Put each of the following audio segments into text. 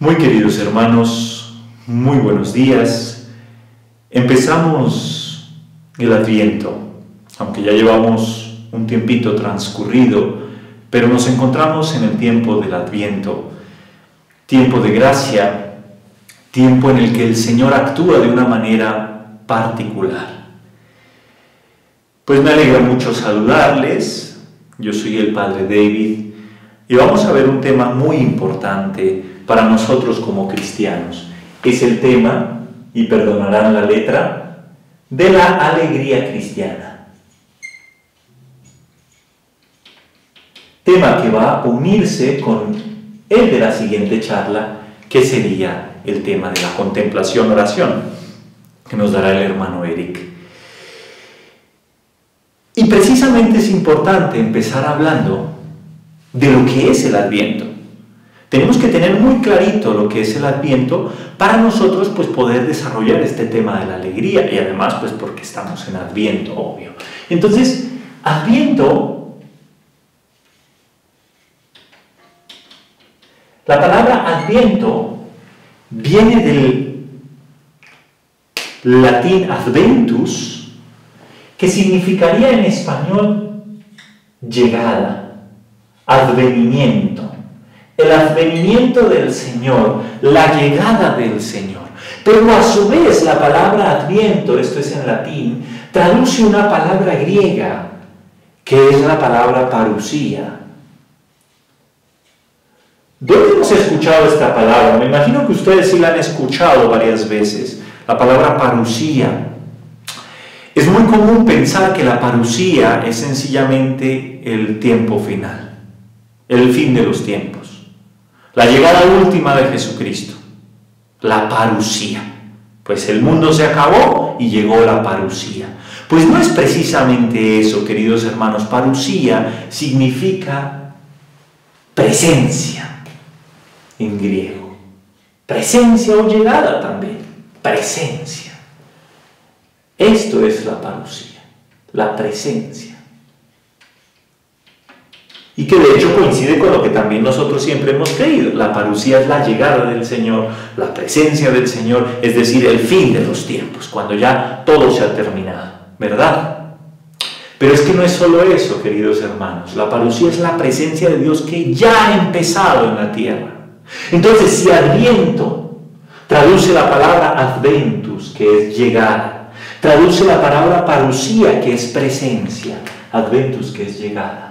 Muy queridos hermanos, muy buenos días. Empezamos el Adviento, aunque ya llevamos un tiempito transcurrido, pero nos encontramos en el tiempo del Adviento, tiempo de gracia, tiempo en el que el Señor actúa de una manera particular. Pues me alegra mucho saludarles. Yo soy el Padre David y vamos a ver un tema muy importante para nosotros como cristianos. Es el tema, y perdonarán la letra, de la alegría cristiana. Tema que va a unirse con el de la siguiente charla, que sería el tema de la contemplación-oración, que nos dará el hermano Eric. Y precisamente es importante empezar hablando de lo que es el Adviento. Tenemos que tener muy clarito lo que es el Adviento para nosotros pues poder desarrollar este tema de la alegría, y además pues porque estamos en Adviento, obvio. Entonces, Adviento, la palabra Adviento viene del latín adventus, que significaría en español llegada, advenimiento. El advenimiento del Señor, la llegada del Señor. Pero a su vez la palabra adviento, esto es en latín, traduce una palabra griega, que es la palabra parusía. ¿Dónde hemos escuchado esta palabra? Me imagino que ustedes sí la han escuchado varias veces, la palabra parusía. Es muy común pensar que la parusía es sencillamente el tiempo final, el fin de los tiempos. La llegada última de Jesucristo, la parusía. Pues el mundo se acabó y llegó la parusía. Pues no es precisamente eso, queridos hermanos. Parusía significa presencia en griego. Presencia o llegada también. Presencia. Esto es la parusía, la presencia. Y que de hecho coincide con lo que también nosotros siempre hemos creído. La parusía es la llegada del Señor, la presencia del Señor, es decir, el fin de los tiempos, cuando ya todo se ha terminado, ¿verdad? Pero es que no es solo eso, queridos hermanos. La parusía es la presencia de Dios que ya ha empezado en la tierra. Entonces, si Adviento traduce la palabra adventus, que es llegada, traduce la palabra parusía, que es presencia, adventus, que es llegada.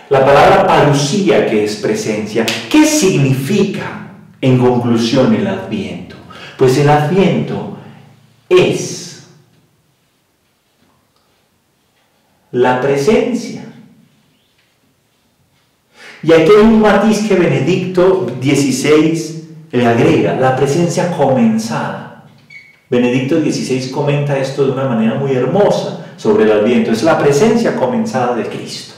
La palabra parusía, que es presencia, ¿qué significa en conclusión el Adviento? Pues el Adviento es la presencia. Y aquí hay un matiz que Benedicto XVI le agrega, la presencia comenzada. Benedicto XVI comenta esto de una manera muy hermosa sobre el Adviento, es la presencia comenzada de Cristo.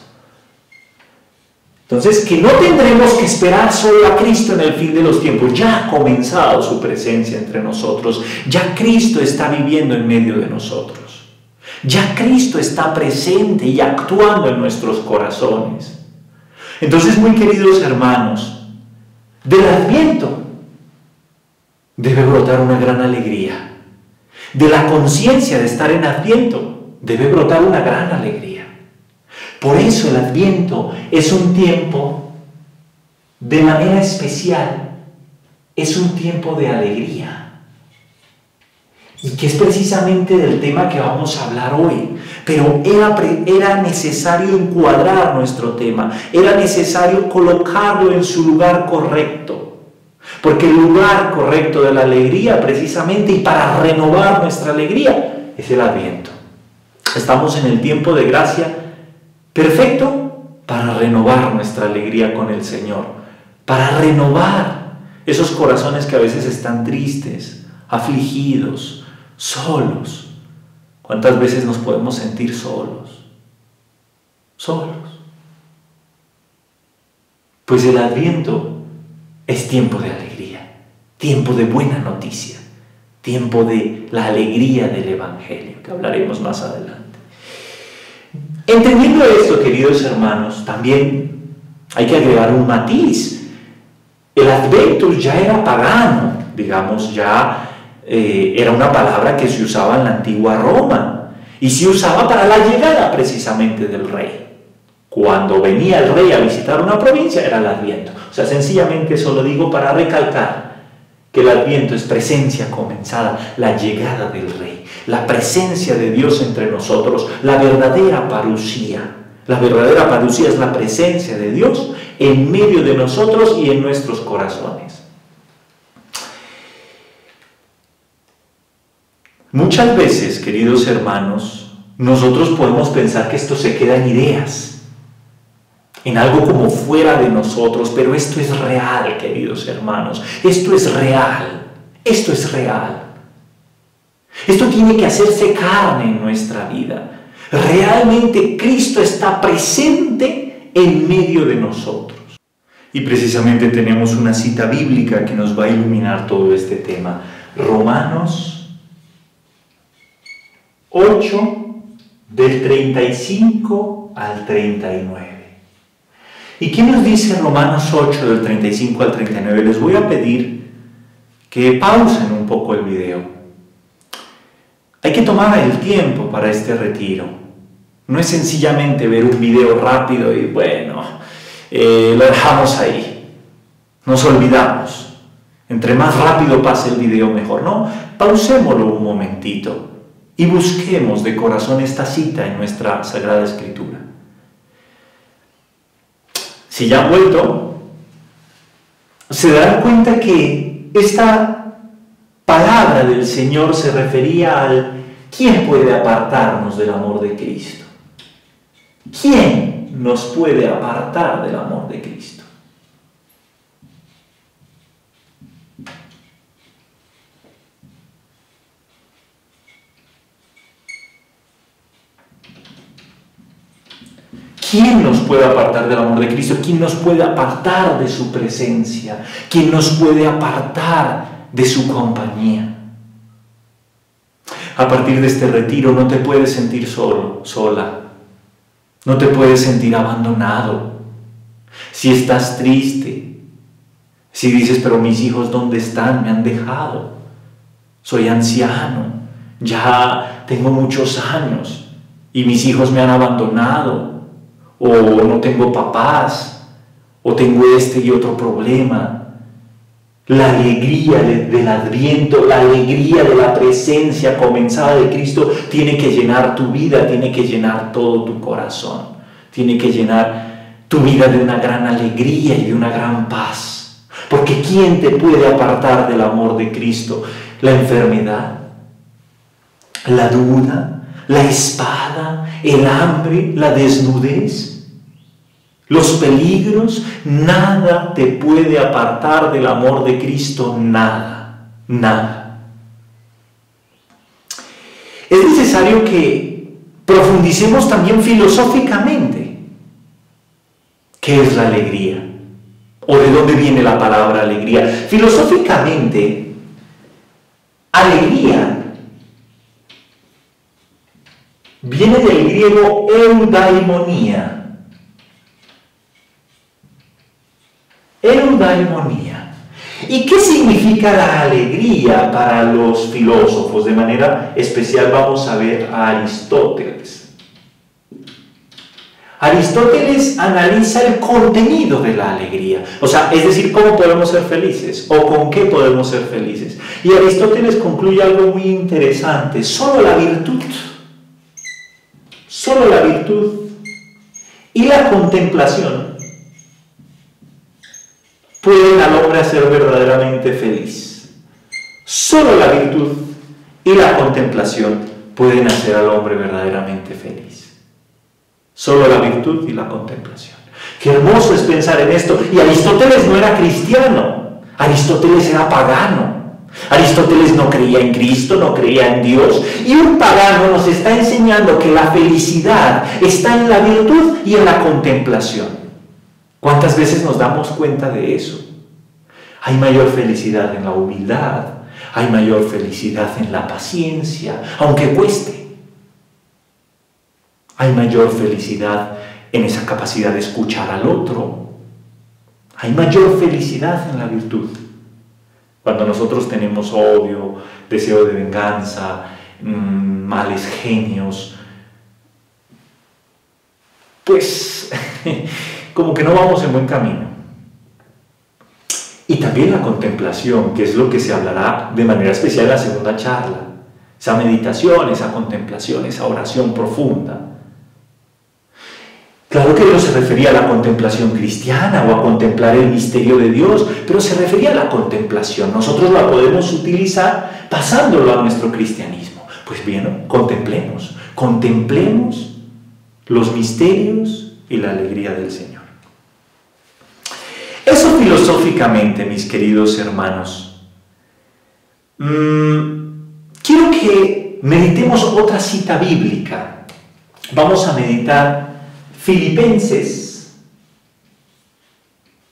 Entonces, que no tendremos que esperar solo a Cristo en el fin de los tiempos. Ya ha comenzado su presencia entre nosotros. Ya Cristo está viviendo en medio de nosotros. Ya Cristo está presente y actuando en nuestros corazones. Entonces, muy queridos hermanos, del Adviento debe brotar una gran alegría. De la conciencia de estar en Adviento debe brotar una gran alegría. Por eso el Adviento es un tiempo de manera especial, es un tiempo de alegría. Y que es precisamente del tema que vamos a hablar hoy. Pero era necesario encuadrar nuestro tema, era necesario colocarlo en su lugar correcto. Porque el lugar correcto de la alegría, precisamente, y para renovar nuestra alegría, es el Adviento. Estamos en el tiempo de gracia perfecto para renovar nuestra alegría con el Señor, para renovar esos corazones que a veces están tristes, afligidos, solos. ¿Cuántas veces nos podemos sentir solos? Solos. Pues el Adviento es tiempo de alegría, tiempo de buena noticia, tiempo de la alegría del Evangelio, que hablaremos más adelante. Entendiendo esto, queridos hermanos, también hay que agregar un matiz. El Adventus ya era pagano, digamos, ya era una palabra que se usaba en la antigua Roma y se usaba para la llegada precisamente del rey. Cuando venía el rey a visitar una provincia era el Adviento. O sea, sencillamente eso lo digo para recalcar que el Adviento es presencia comenzada, la llegada del rey, la presencia de Dios entre nosotros, la verdadera parusía. La verdadera parusía es la presencia de Dios en medio de nosotros y en nuestros corazones. Muchas veces, queridos hermanos, nosotros podemos pensar que esto se queda en ideas, en algo como fuera de nosotros, pero esto es real, queridos hermanos, esto es real, esto es real. Esto tiene que hacerse carne en nuestra vida. Realmente Cristo está presente en medio de nosotros. Y precisamente tenemos una cita bíblica que nos va a iluminar todo este tema. Romanos 8, del 35 al 39. ¿Y qué nos dice Romanos 8, del 35 al 39? Les voy a pedir que pausen un poco el video. Hay que tomar el tiempo para este retiro. No es sencillamente ver un video rápido y bueno, lo dejamos ahí. Nos olvidamos. Entre más rápido pase el video mejor. No, pausémoslo un momentito y busquemos de corazón esta cita en nuestra Sagrada Escritura. Si ya han vuelto, se darán cuenta que esta palabra del Señor se refería al ¿quién puede apartarnos del amor de Cristo? ¿Quién nos puede apartar del amor de Cristo? ¿Quién nos puede apartar del amor de Cristo? ¿Quién nos puede apartar de su presencia? ¿Quién nos puede apartar de su compañía? A partir de este retiro no te puedes sentir solo, sola. No te puedes sentir abandonado. Si estás triste, si dices, pero mis hijos ¿dónde están? Me han dejado. Soy anciano, ya tengo muchos años y mis hijos me han abandonado. O no tengo papás, o tengo este y otro problema. La alegría del Adviento, la alegría de la presencia comenzada de Cristo tiene que llenar tu vida, tiene que llenar todo tu corazón, tiene que llenar tu vida de una gran alegría y de una gran paz. Porque ¿quién te puede apartar del amor de Cristo? La enfermedad, la duda, la espada, el hambre, la desnudez. Los peligros, nada te puede apartar del amor de Cristo, nada, nada. Es necesario que profundicemos también filosóficamente qué es la alegría o de dónde viene la palabra alegría. Filosóficamente, alegría viene del griego eudaimonía. Eudaimonía. ¿Y qué significa la alegría para los filósofos? De manera especial vamos a ver a Aristóteles. Aristóteles analiza el contenido de la alegría, o sea, es decir, cómo podemos ser felices o con qué podemos ser felices. Y Aristóteles concluye algo muy interesante: solo la virtud y la contemplación pueden al hombre hacer verdaderamente feliz. Solo la virtud y la contemplación pueden hacer al hombre verdaderamente feliz. Solo la virtud y la contemplación. Qué hermoso es pensar en esto. Y Aristóteles no era cristiano. Aristóteles era pagano. Aristóteles no creía en Cristo, no creía en Dios. Y un pagano nos está enseñando que la felicidad está en la virtud y en la contemplación. ¿Cuántas veces nos damos cuenta de eso? Hay mayor felicidad en la humildad, hay mayor felicidad en la paciencia, aunque cueste. Hay mayor felicidad en esa capacidad de escuchar al otro. Hay mayor felicidad en la virtud. Cuando nosotros tenemos odio, deseo de venganza, males genios, pues como que no vamos en buen camino. Y también la contemplación, que es lo que se hablará de manera especial en la segunda charla. Esa meditación, esa contemplación, esa oración profunda. Claro que no se refería a la contemplación cristiana o a contemplar el misterio de Dios, pero se refería a la contemplación. Nosotros la podemos utilizar pasándolo a nuestro cristianismo. Pues bien, contemplemos los misterios y la alegría del Señor. Eso filosóficamente, mis queridos hermanos. Quiero que meditemos otra cita bíblica. Vamos a meditar Filipenses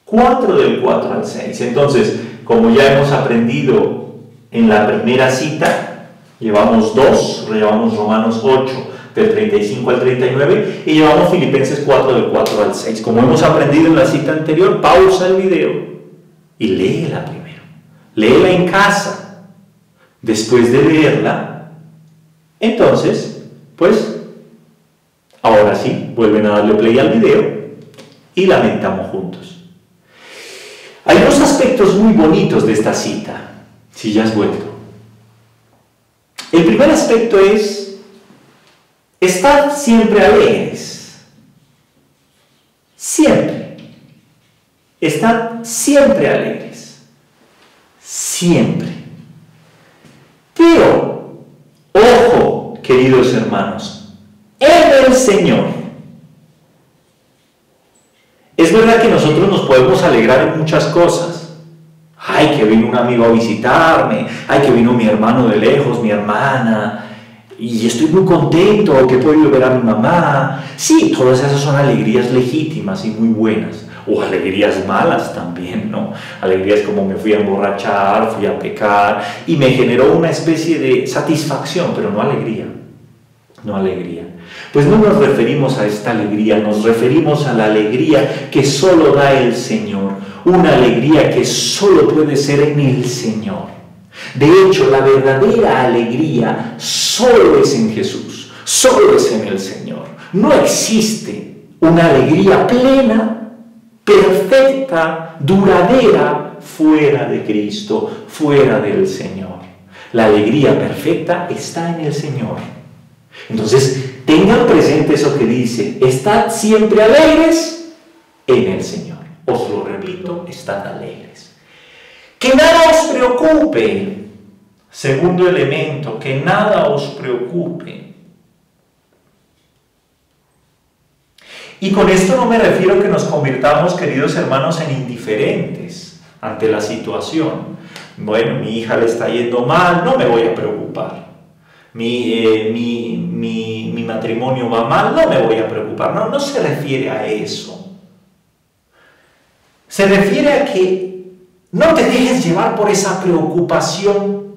4 del 4 al 6. Entonces, como ya hemos aprendido en la primera cita, llevamos Romanos 8 del 35 al 39 y llevamos Filipenses 4 del 4 al 6. Como hemos aprendido en la cita anterior, pausa el video y léela primero. Léela en casa. Después de leerla, entonces, pues, ahora sí, vuelven a darle play al video y la meditamos juntos. Hay dos aspectos muy bonitos de esta cita, si ya has vuelto. El primer aspecto es: estad siempre alegres. Siempre. Estad siempre alegres. Siempre. Pero, ojo, queridos hermanos, en el Señor. Es verdad que nosotros nos podemos alegrar en muchas cosas. Ay, que vino un amigo a visitarme. Ay, que vino mi hermano de lejos, mi hermana. Y estoy muy contento, que he podido ver a mi mamá. Sí, todas esas son alegrías legítimas y muy buenas. O alegrías malas también, ¿no? Alegrías como me fui a emborrachar, fui a pecar y me generó una especie de satisfacción, pero no alegría. No alegría. Pues no nos referimos a esta alegría, nos referimos a la alegría que solo da el Señor. Una alegría que solo puede ser en el Señor. De hecho, la verdadera alegría solo es en Jesús, solo es en el Señor. No existe una alegría plena, perfecta, duradera, fuera de Cristo, fuera del Señor. La alegría perfecta está en el Señor. Entonces, tengan presente eso que dice: estad siempre alegres en el Señor. Os lo repito, estad alegres. Que nada os preocupe. Segundo elemento, que nada os preocupe. Y con esto no me refiero a que nos convirtamos, queridos hermanos, en indiferentes ante la situación. Bueno, mi hija le está yendo mal, no me voy a preocupar. Mi matrimonio va mal, no me voy a preocupar. No se refiere a eso. Se refiere a que no te dejes llevar por esa preocupación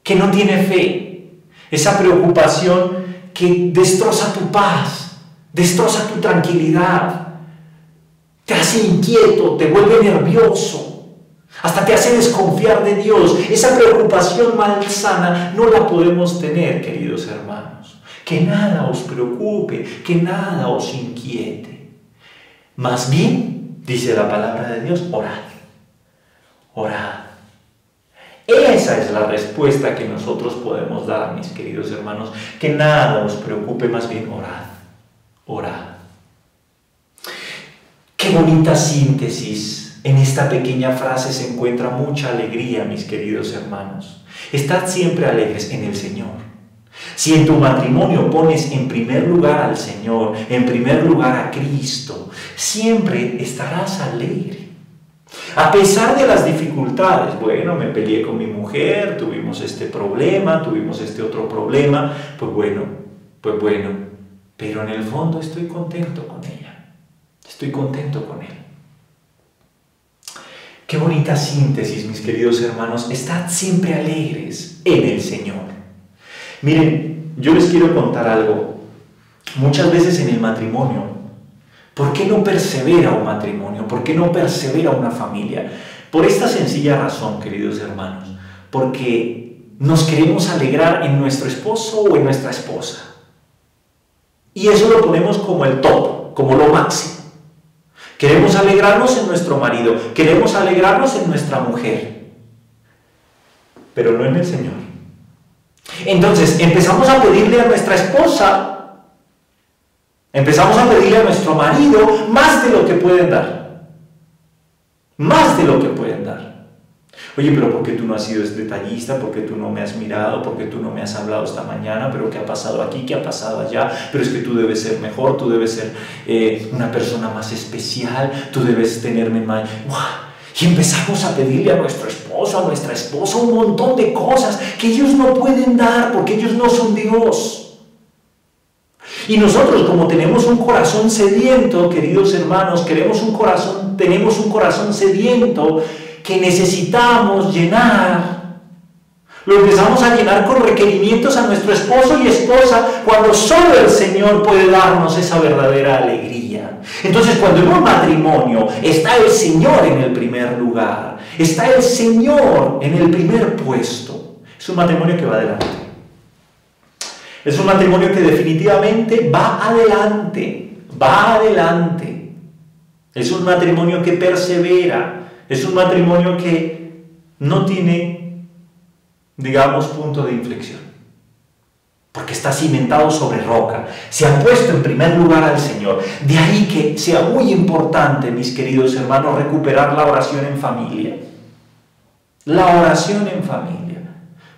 que no tiene fe, esa preocupación que destroza tu paz, destroza tu tranquilidad, te hace inquieto, te vuelve nervioso, hasta te hace desconfiar de Dios. Esa preocupación malsana no la podemos tener, queridos hermanos. Que nada os preocupe, que nada os inquiete. Más bien, dice la palabra de Dios, orad, orad. Esa es la respuesta que nosotros podemos dar, mis queridos hermanos. Que nada os preocupe, más bien orad, orad. Qué bonita síntesis. En esta pequeña frase se encuentra mucha alegría, mis queridos hermanos. Estad siempre alegres en el Señor. Si en tu matrimonio pones en primer lugar al Señor, en primer lugar a Cristo, siempre estarás alegre. A pesar de las dificultades, bueno, me peleé con mi mujer, tuvimos este problema, tuvimos este otro problema, pues bueno, pero en el fondo estoy contento con ella, estoy contento con él. Qué bonita síntesis, mis queridos hermanos. Estad siempre alegres en el Señor. Miren, yo les quiero contar algo. Muchas veces en el matrimonio ¿Por qué no persevera un matrimonio? ¿Por qué no persevera una familia? Por esta sencilla razón, queridos hermanos, porque nos queremos alegrar en nuestro esposo o en nuestra esposa. Y eso lo ponemos como el top, como lo máximo. Queremos alegrarnos en nuestro marido, queremos alegrarnos en nuestra mujer, pero no en el Señor. Entonces empezamos a pedirle a nuestra esposa, empezamos a pedirle a nuestro marido más de lo que pueden dar. Más de lo que pueden dar. Oye, pero ¿por qué tú no has sido detallista? ¿Por qué tú no me has mirado? ¿Por qué tú no me has hablado esta mañana? ¿Pero qué ha pasado aquí? ¿Qué ha pasado allá? Pero es que tú debes ser mejor, tú debes ser una persona más especial, tú debes tenerme más... ¡Wow! Y empezamos a pedirle a nuestro esposo, a nuestra esposa, un montón de cosas que ellos no pueden dar porque ellos no son Dios. Y nosotros, como tenemos un corazón sediento, queridos hermanos, tenemos un corazón sediento que necesitamos llenar. Lo empezamos a llenar con requerimientos a nuestro esposo y esposa cuando solo el Señor puede darnos esa verdadera alegría. Entonces, cuando en un matrimonio está el Señor en el primer lugar, está el Señor en el primer puesto, es un matrimonio que va adelante. Es un matrimonio que definitivamente va adelante, va adelante. Es un matrimonio que persevera. Es un matrimonio que no tiene, digamos, punto de inflexión. Porque está cimentado sobre roca. Se ha puesto en primer lugar al Señor. De ahí que sea muy importante, mis queridos hermanos, recuperar la oración en familia. La oración en familia.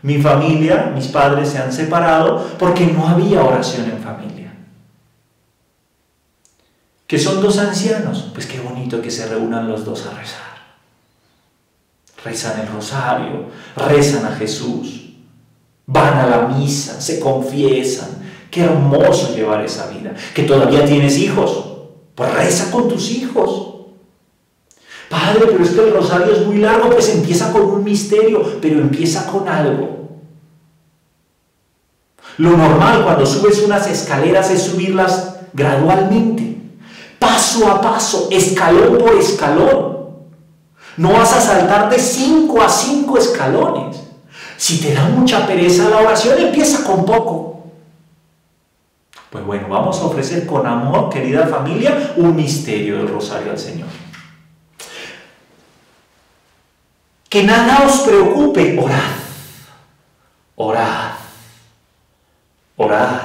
Mi familia, mis padres se han separado porque no había oración en familia. ¿Que son dos ancianos? Pues qué bonito que se reúnan los dos a rezar. Rezan el rosario, rezan a Jesús, van a la misa, se confiesan. Qué hermoso llevar esa vida. Que todavía tienes hijos, pues reza con tus hijos. Padre, pero es que el rosario es muy largo, pues empieza con un misterio, pero empieza con algo. Lo normal cuando subes unas escaleras es subirlas gradualmente, paso a paso, escalón por escalón. No vas a saltar de 5 a 5 escalones. Si te da mucha pereza la oración, empieza con poco. Pues bueno, vamos a ofrecer con amor, querida familia, un misterio del rosario al Señor. Que nada os preocupe, orad, orad, orad.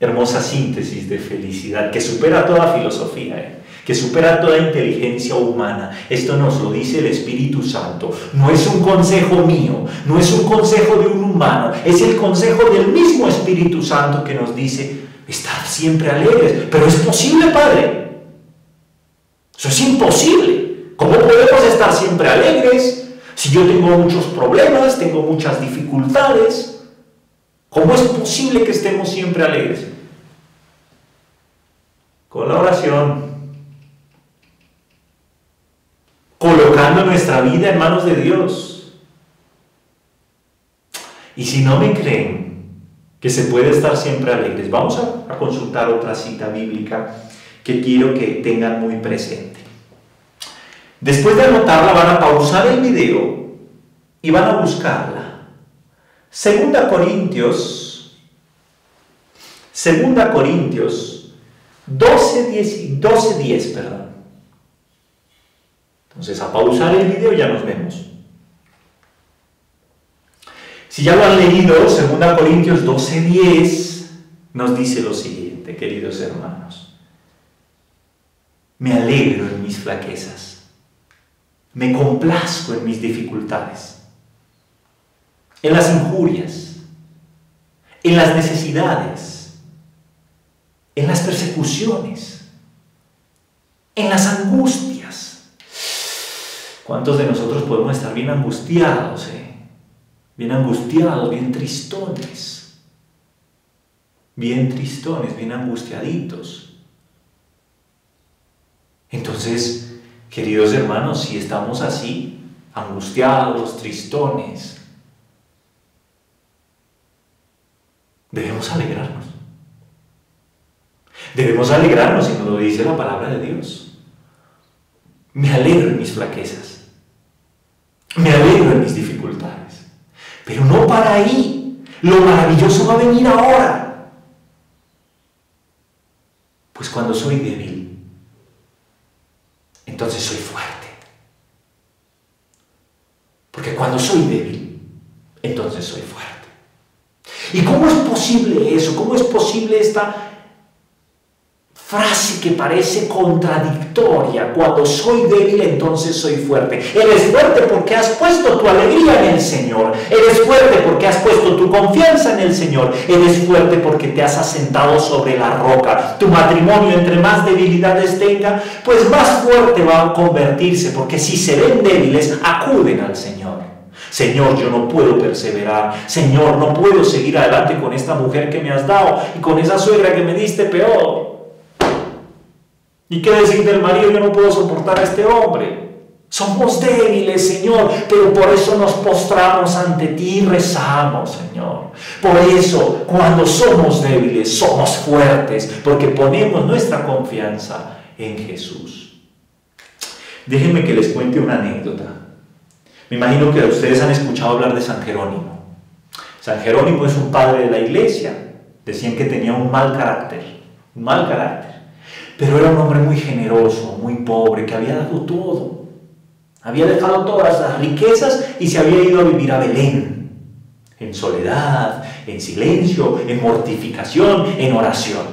Hermosa síntesis de felicidad que supera toda filosofía, que supera toda inteligencia humana. Esto nos lo dice el Espíritu Santo. No es un consejo mío, no es un consejo de un humano, es el consejo del mismo Espíritu Santo que nos dice, estad siempre alegres. Pero es posible, Padre. Eso es imposible. ¿Cómo podemos estar siempre alegres si yo tengo muchos problemas, tengo muchas dificultades? ¿Cómo es posible que estemos siempre alegres? Con la oración, colocando nuestra vida en manos de Dios. Y si no me creen que se puede estar siempre alegres, vamos a consultar otra cita bíblica que quiero que tengan muy presente. Después de anotarla van a pausar el video y van a buscarla. 2 Corintios 12:10, perdón. Entonces, a pausar el video ya nos vemos. Si ya lo han leído, 2 Corintios 12:10 nos dice lo siguiente, queridos hermanos. Me alegro en mis flaquezas. Me complazco en mis dificultades, en las injurias, en las necesidades, en las persecuciones, en las angustias. ¿Cuántos de nosotros podemos estar bien angustiados? Bien angustiados, bien tristones, bien angustiaditos. Entonces, queridos hermanos, si estamos así, angustiados, tristones, debemos alegrarnos. Debemos alegrarnos, y nos lo dice la palabra de Dios. Me alegro en mis flaquezas. Me alegro en mis dificultades. Pero no para ahí. Lo maravilloso va a venir ahora. Pues cuando soy débil, entonces soy fuerte. Porque cuando soy débil, entonces soy fuerte. ¿Y cómo es posible eso? ¿Cómo es posible esta frase que parece contradictoria? Cuando soy débil, entonces soy fuerte. Eres fuerte porque has puesto tu alegría en el Señor. Eres fuerte porque has puesto tu confianza en el Señor. Eres fuerte porque te has asentado sobre la roca. Tu matrimonio, entre más debilidades tenga, pues más fuerte va a convertirse, porque si se ven débiles, acuden al Señor. Señor, yo no puedo perseverar. Señor, no puedo seguir adelante con esta mujer que me has dado y con esa suegra que me diste peor. ¿Y qué decir del marido? Yo no puedo soportar a este hombre. Somos débiles, Señor, pero por eso nos postramos ante ti y rezamos, Señor. Por eso, cuando somos débiles, somos fuertes, porque ponemos nuestra confianza en Jesús. Déjenme que les cuente una anécdota. Me imagino que ustedes han escuchado hablar de San Jerónimo. San Jerónimo es un padre de la iglesia. Decían que tenía un mal carácter. Pero era un hombre muy generoso, muy pobre, que había dado todo. Había dejado todas las riquezas y se había ido a vivir a Belén. En soledad, en silencio, en mortificación, en oración.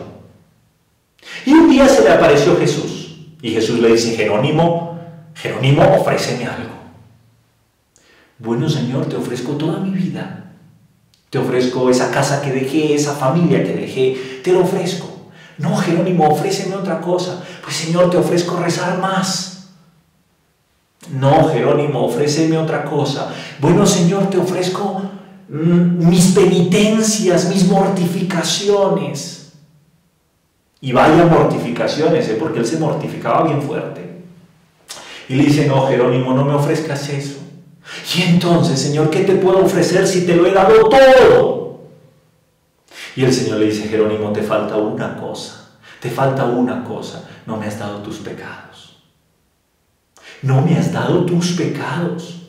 Y un día se le apareció Jesús. Y Jesús le dice: Jerónimo, ofréceme algo. Bueno, Señor, te ofrezco toda mi vida. Te ofrezco esa casa que dejé, esa familia que dejé. Te lo ofrezco. No, Jerónimo, ofréceme otra cosa. Pues, Señor, te ofrezco rezar más. No, Jerónimo, ofréceme otra cosa. Bueno, Señor, te ofrezco mis penitencias, mis mortificaciones. Y vaya mortificaciones, porque él se mortificaba bien fuerte. Y le dice: no, Jerónimo, no me ofrezcas eso. Y entonces, Señor, ¿qué te puedo ofrecer si te lo he dado todo? Y el Señor le dice: Jerónimo, te falta una cosa. Te falta una cosa. No me has dado tus pecados. No me has dado tus pecados.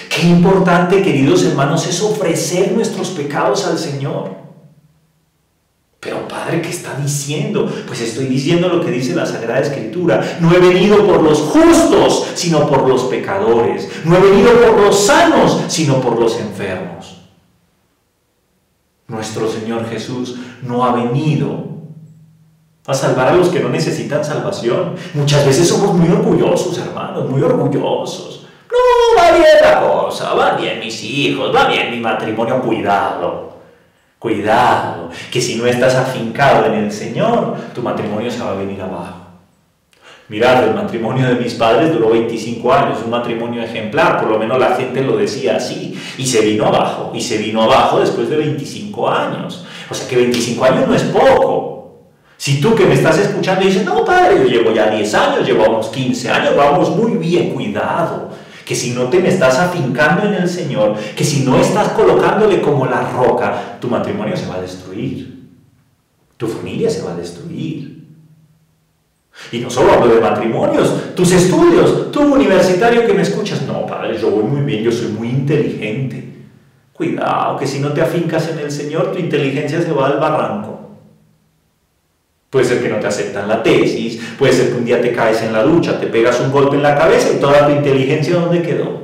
Qué importante, queridos hermanos, es ofrecer nuestros pecados al Señor. Pero, Padre, ¿qué está diciendo? Pues estoy diciendo lo que dice la Sagrada Escritura. No he venido por los justos, sino por los pecadores. No he venido por los sanos, sino por los enfermos. Nuestro Señor Jesús no ha venido a salvar a los que no necesitan salvación. Muchas veces somos muy orgullosos, hermanos, muy orgullosos. No, va bien la cosa, va bien mis hijos, va bien mi matrimonio, cuidado. Cuidado, que si no estás afincado en el Señor, tu matrimonio se va a venir abajo. Mirad, el matrimonio de mis padres duró 25 años, un matrimonio ejemplar, por lo menos la gente lo decía así, y se vino abajo después de 25 años. O sea que 25 años no es poco. Si tú que me estás escuchando dices: no, padre, yo llevo ya 10 años, llevamos 15 años, vamos muy bien, cuidado. Que si no te me estás afincando en el Señor, que si no estás colocándole como la roca, tu matrimonio se va a destruir. Tu familia se va a destruir. Y no solo hablo de matrimonios, tus estudios, tú universitario que me escuchas: no, padre, yo voy muy bien, yo soy muy inteligente. Cuidado, que si no te afincas en el Señor, tu inteligencia se va al barranco. Puede ser que no te aceptan la tesis, puede ser que un día te caes en la ducha, te pegas un golpe en la cabeza y toda tu inteligencia, ¿dónde quedó?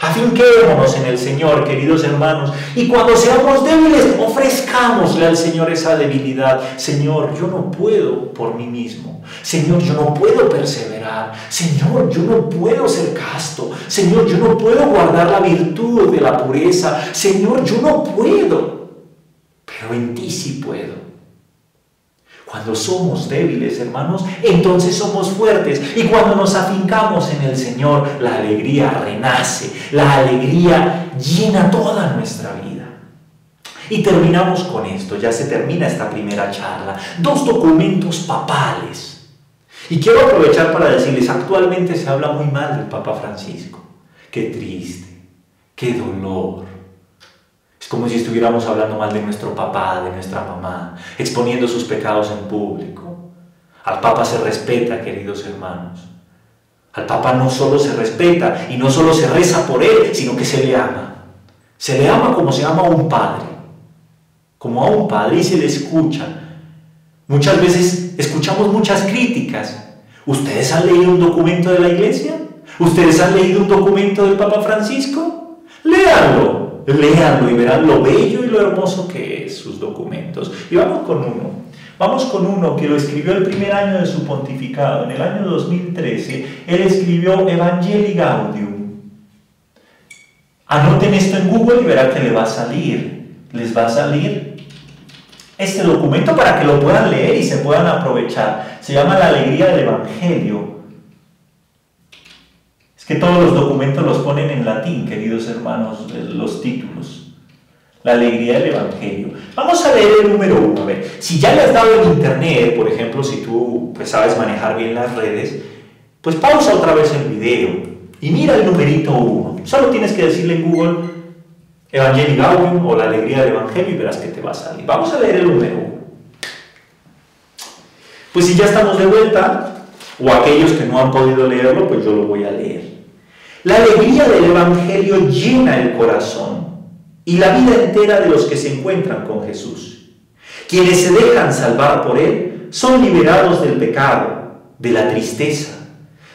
Afinquémonos en el Señor, queridos hermanos, y cuando seamos débiles, ofrezcámosle al Señor esa debilidad. Señor, yo no puedo por mí mismo. Señor, yo no puedo perseverar. Señor, yo no puedo ser casto. Señor, yo no puedo guardar la virtud de la pureza. Señor, yo no puedo, pero en ti sí puedo. Cuando somos débiles, hermanos, entonces somos fuertes. Y cuando nos afincamos en el Señor, la alegría renace, la alegría llena toda nuestra vida. Y terminamos con esto, ya se termina esta primera charla. 2 documentos papales. Y quiero aprovechar para decirles, actualmente se habla muy mal del Papa Francisco. Qué triste, qué dolor. Es como si estuviéramos hablando mal de nuestro papá, de nuestra mamá, exponiendo sus pecados en público. Al Papa se respeta, queridos hermanos. Al Papa no solo se respeta y no solo se reza por él, sino que se le ama. Se le ama como se ama a un padre. Como a un padre, y se le escucha. Muchas veces escuchamos muchas críticas. ¿Ustedes han leído un documento de la Iglesia? ¿Ustedes han leído un documento del Papa Francisco? Léanlo, léanlo y verán lo bello y lo hermoso que es sus documentos. Y vamos con uno. Vamos con uno que lo escribió el primer año de su pontificado, en el año 2013. Él escribió Evangelii Gaudium. Anoten esto en Google y verán que les va a salir este documento para que lo puedan leer y se puedan aprovechar. Se llama La alegría del Evangelio. Es que todos los documentos los ponen en latín, queridos hermanos, los títulos. La alegría del Evangelio. Vamos a leer el número 1. A ver, si ya le has dado en internet, por ejemplo, si tú pues, sabes manejar bien las redes, pues pausa otra vez el video y mira el numerito 1. Solo tienes que decirle en Google Evangelii Gaudium o la alegría del Evangelio y verás que te va a salir. Vamos a leer el número 1. Pues si ya estamos de vuelta, o aquellos que no han podido leerlo, pues yo lo voy a leer. La alegría del Evangelio llena el corazón y la vida entera de los que se encuentran con Jesús. Quienes se dejan salvar por Él son liberados del pecado, de la tristeza,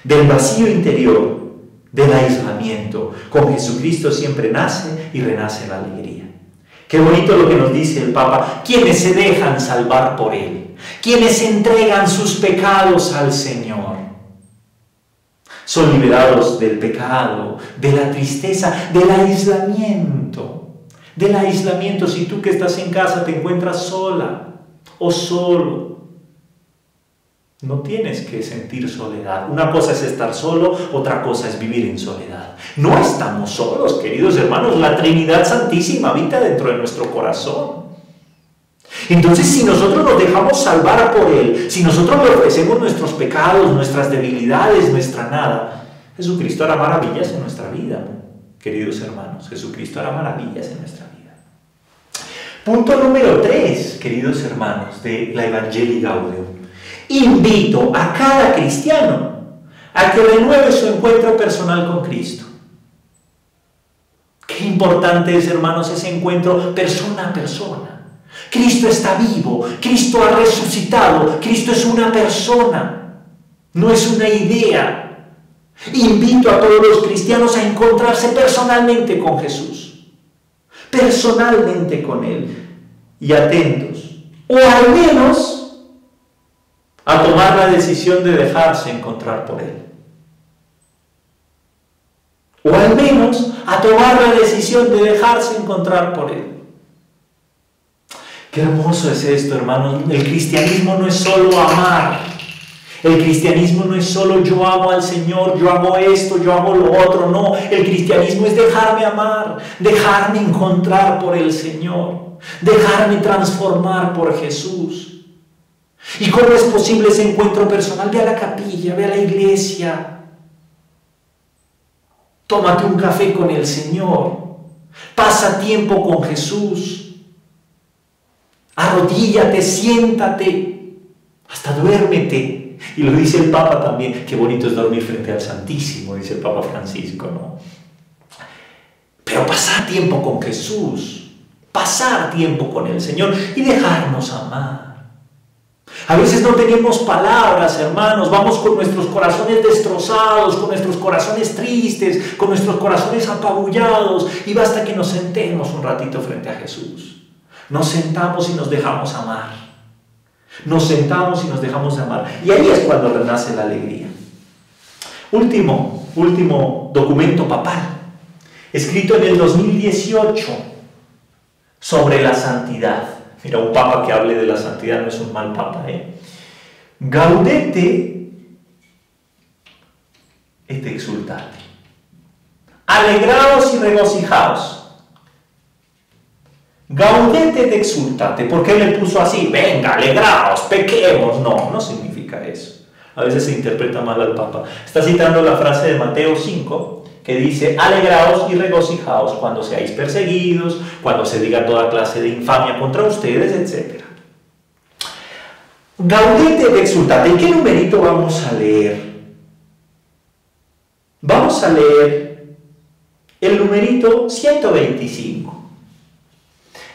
del vacío interior, del aislamiento. Con Jesucristo siempre nace y renace la alegría. Qué bonito lo que nos dice el Papa. Quienes se dejan salvar por Él, quienes entregan sus pecados al Señor, son liberados del pecado, de la tristeza, del aislamiento. Del aislamiento, si tú que estás en casa te encuentras sola o solo, no tienes que sentir soledad. Una cosa es estar solo, otra cosa es vivir en soledad. No estamos solos, queridos hermanos. La Trinidad Santísima habita dentro de nuestro corazón. Entonces, si nosotros nos dejamos salvar por Él, si nosotros le ofrecemos nuestros pecados, nuestras debilidades, nuestra nada, Jesucristo hará maravillas en nuestra vida, ¿no? Queridos hermanos, Jesucristo hará maravillas en nuestra vida. Punto número 3, queridos hermanos, de la Evangelii Gaudium. Invito a cada cristiano a que renueve su encuentro personal con Cristo. Qué importante es, hermanos, ese encuentro persona a persona. Cristo está vivo, Cristo ha resucitado, Cristo es una persona, no es una idea. Invito a todos los cristianos a encontrarse personalmente con Jesús, personalmente con Él, y atentos, o al menos a tomar la decisión de dejarse encontrar por Él. O al menos a tomar la decisión de dejarse encontrar por Él. Qué hermoso es esto, hermanos. El cristianismo no es solo amar. El cristianismo no es solo yo amo al Señor, yo amo esto, yo amo lo otro. No, el cristianismo es dejarme amar, dejarme encontrar por el Señor, dejarme transformar por Jesús. ¿Y cómo es posible ese encuentro personal? Ve a la capilla, ve a la iglesia. Tómate un café con el Señor. Pasa tiempo con Jesús. Arrodíllate, siéntate, hasta duérmete. Y lo dice el Papa también. Qué bonito es dormir frente al Santísimo, dice el Papa Francisco, ¿no? Pero pasar tiempo con Jesús, pasar tiempo con el Señor y dejarnos amar. A veces no tenemos palabras, hermanos, vamos con nuestros corazones destrozados, con nuestros corazones tristes, con nuestros corazones apabullados, y basta que nos sentemos un ratito frente a Jesús. Nos sentamos y nos dejamos amar. Nos sentamos y nos dejamos amar. Y ahí es cuando renace la alegría. Último documento papal, escrito en el 2018, sobre la santidad. Mira, un papa que hable de la santidad no es un mal papa, ¿eh? Gaudete et exultate. Alegraos y regocijaos. Gaudete et exultate. ¿Por qué le puso así? Venga, alegraos, pequemos. No, no significa eso. A veces se interpreta mal al Papa. Está citando la frase de Mateo 5, que dice: alegraos y regocijaos cuando seáis perseguidos, cuando se diga toda clase de infamia contra ustedes, etc. Gaudete et exultate. ¿Y qué numerito vamos a leer? Vamos a leer el numerito 125.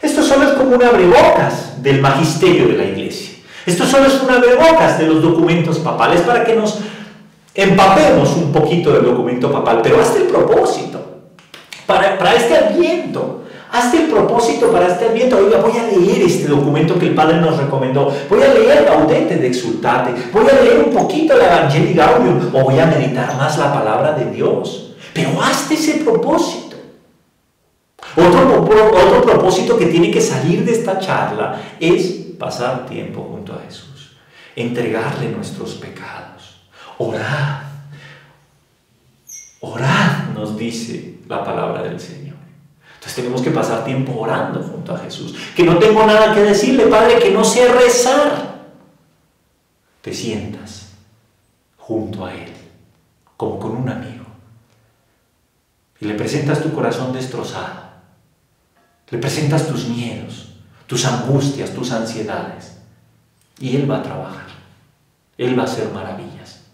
Esto solo es como un abrebocas del magisterio de la Iglesia. Esto solo es un abrebocas de los documentos papales para que nos empapemos un poquito del documento papal. Pero hazte el propósito para este Adviento. Hazte el propósito para este Adviento. Oiga, voy a leer este documento que el Padre nos recomendó. Voy a leer Gaudete et Exultate. Voy a leer un poquito el Evangelii Gaudium. O voy a meditar más la palabra de Dios. Pero hazte ese propósito. Otro propósito que tiene que salir de esta charla es pasar tiempo junto a Jesús. Entregarle nuestros pecados. Orad. Orad, nos dice la palabra del Señor. Entonces tenemos que pasar tiempo orando junto a Jesús. Que no tengo nada que decirle, Padre, que no sé rezar. Te sientas junto a Él, como con un amigo. Y le presentas tu corazón destrozado. Le presentas tus miedos, tus angustias, tus ansiedades. Y Él va a trabajar. Él va a hacer maravillas.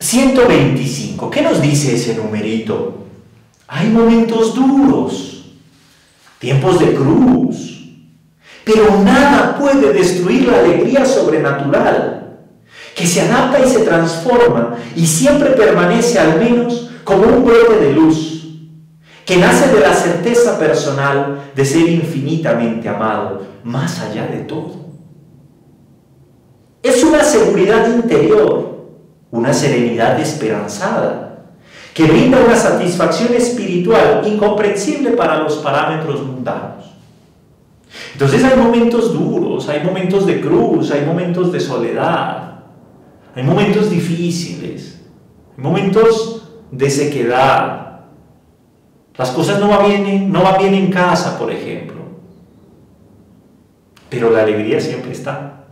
125. ¿Qué nos dice ese numerito? Hay momentos duros, tiempos de cruz, pero nada puede destruir la alegría sobrenatural, que se adapta y se transforma y siempre permanece al menos como un brote de luz, que nace de la certeza personal de ser infinitamente amado, más allá de todo. Es una seguridad interior, una serenidad esperanzada, que brinda una satisfacción espiritual incomprensible para los parámetros mundanos. Entonces hay momentos duros, hay momentos de cruz, hay momentos de soledad, hay momentos difíciles, hay momentos de sequedad. Las cosas no van bien en casa, por ejemplo, pero la alegría siempre está.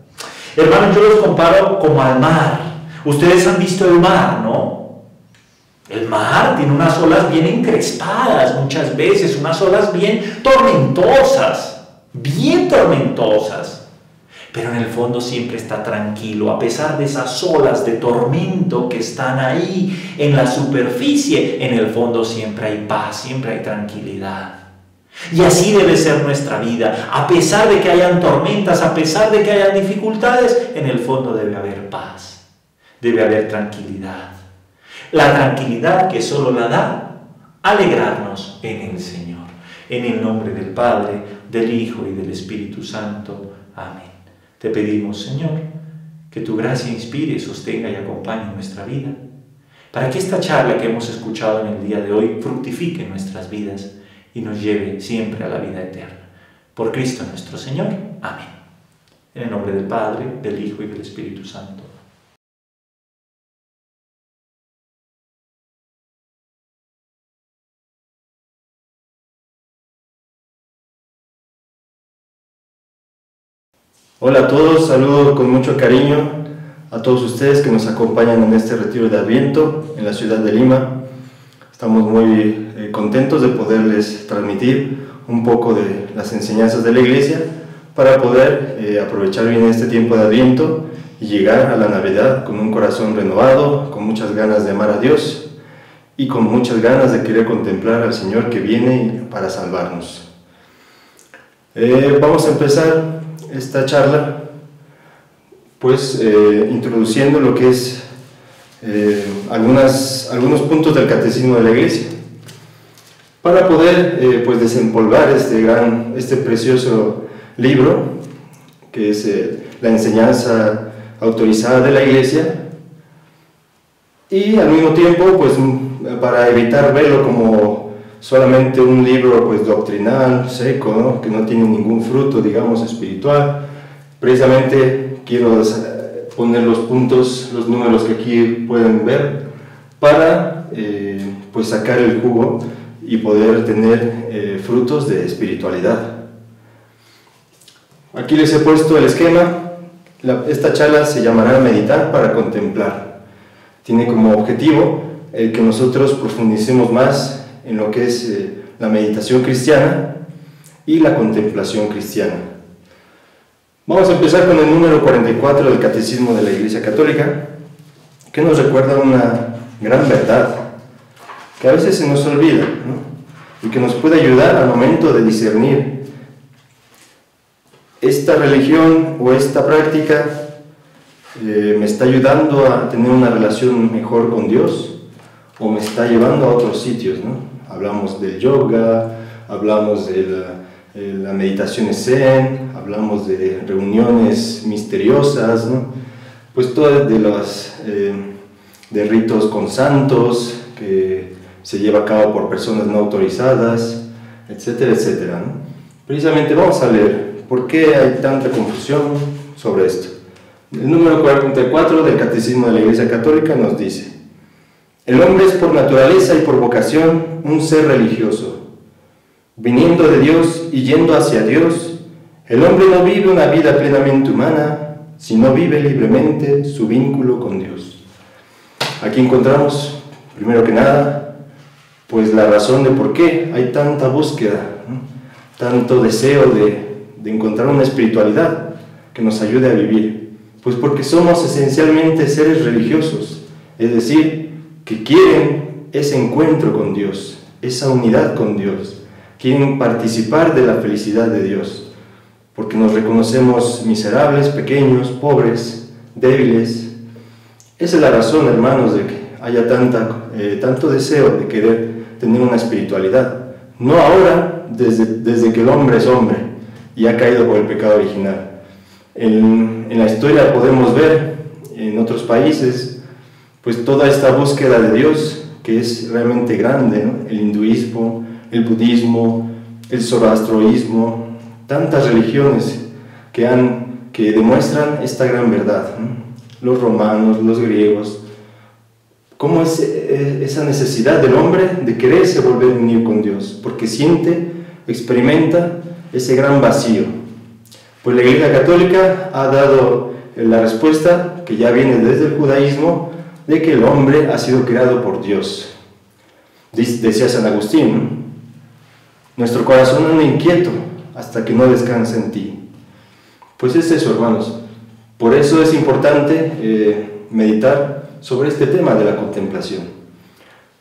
Hermanos, yo los comparo como al mar. Ustedes han visto el mar, ¿no? El mar tiene unas olas bien encrespadas muchas veces, unas olas bien tormentosas, pero en el fondo siempre está tranquilo, a pesar de esas olas de tormento que están ahí en la superficie. En el fondo siempre hay paz, siempre hay tranquilidad. Y así debe ser nuestra vida. A pesar de que hayan tormentas, a pesar de que hayan dificultades, en el fondo debe haber paz. Debe haber tranquilidad. La tranquilidad que solo la da alegrarnos en el Señor. En el nombre del Padre, del Hijo y del Espíritu Santo. Amén. Te pedimos, Señor, que tu gracia inspire, sostenga y acompañe nuestra vida, para que esta charla que hemos escuchado en el día de hoy fructifique en nuestras vidas y nos lleve siempre a la vida eterna. Por Cristo nuestro Señor. Amén. En el nombre del Padre, del Hijo y del Espíritu Santo. Hola a todos, saludo con mucho cariño a todos ustedes que nos acompañan en este retiro de Adviento en la ciudad de Lima. Estamos muy contentos de poderles transmitir un poco de las enseñanzas de la Iglesia para poder aprovechar bien este tiempo de Adviento y llegar a la Navidad con un corazón renovado, con muchas ganas de amar a Dios y con muchas ganas de querer contemplar al Señor que viene para salvarnos. Vamos a empezar esta charla pues introduciendo lo que es algunos puntos del Catecismo de la Iglesia para poder pues desempolvar este precioso libro que es la enseñanza autorizada de la Iglesia, y al mismo tiempo pues para evitar verlo como solamente un libro pues doctrinal, seco, ¿no? Que no tiene ningún fruto, digamos, espiritual. Precisamente quiero poner los puntos, los números que aquí pueden ver, para pues sacar el jugo y poder tener frutos de espiritualidad. Aquí les he puesto el esquema. Esta charla se llamará Meditar para Contemplar. Tiene como objetivo el que nosotros profundicemos más en lo que es la meditación cristiana y la contemplación cristiana. Vamos a empezar con el número 44 del Catecismo de la Iglesia Católica, que nos recuerda una gran verdad que a veces se nos olvida, ¿no? Y que nos puede ayudar al momento de discernir esta religión o esta práctica me está ayudando a tener una relación mejor con Dios o me está llevando a otros sitios, ¿no? Hablamos del yoga, hablamos de la meditación zen, hablamos de reuniones misteriosas, ¿no? Pues todo de ritos con santos que se lleva a cabo por personas no autorizadas, etcétera, etcétera, ¿no? Precisamente vamos a leer por qué hay tanta confusión sobre esto. El número 44 del Catecismo de la Iglesia Católica nos dice: el hombre es por naturaleza y por vocación un ser religioso. Viniendo de Dios y yendo hacia Dios, el hombre no vive una vida plenamente humana, sino vive libremente su vínculo con Dios. Aquí encontramos, primero que nada, pues la razón de por qué hay tanta búsqueda, ¿no? Tanto deseo de encontrar una espiritualidad que nos ayude a vivir. Pues porque somos esencialmente seres religiosos, es decir, que quieren ese encuentro con Dios, esa unidad con Dios, quieren participar de la felicidad de Dios, porque nos reconocemos miserables, pequeños, pobres, débiles. Esa es la razón, hermanos, de que haya tanto deseo de querer tener una espiritualidad. No ahora, desde que el hombre es hombre y ha caído por el pecado original. En la historia podemos ver, en otros países, pues toda esta búsqueda de Dios, que es realmente grande, ¿no? El hinduismo, el budismo, el zoroastroísmo, tantas religiones que demuestran esta gran verdad, ¿no? Los romanos, los griegos, cómo es esa necesidad del hombre de quererse volver a unir con Dios, porque experimenta ese gran vacío. Pues la Iglesia Católica ha dado la respuesta que ya viene desde el judaísmo, de que el hombre ha sido creado por Dios. Decía San Agustín, ¿no? Nuestro corazón anda inquieto hasta que no descansa en ti. Pues es eso, hermanos. Por eso es importante meditar sobre este tema de la contemplación.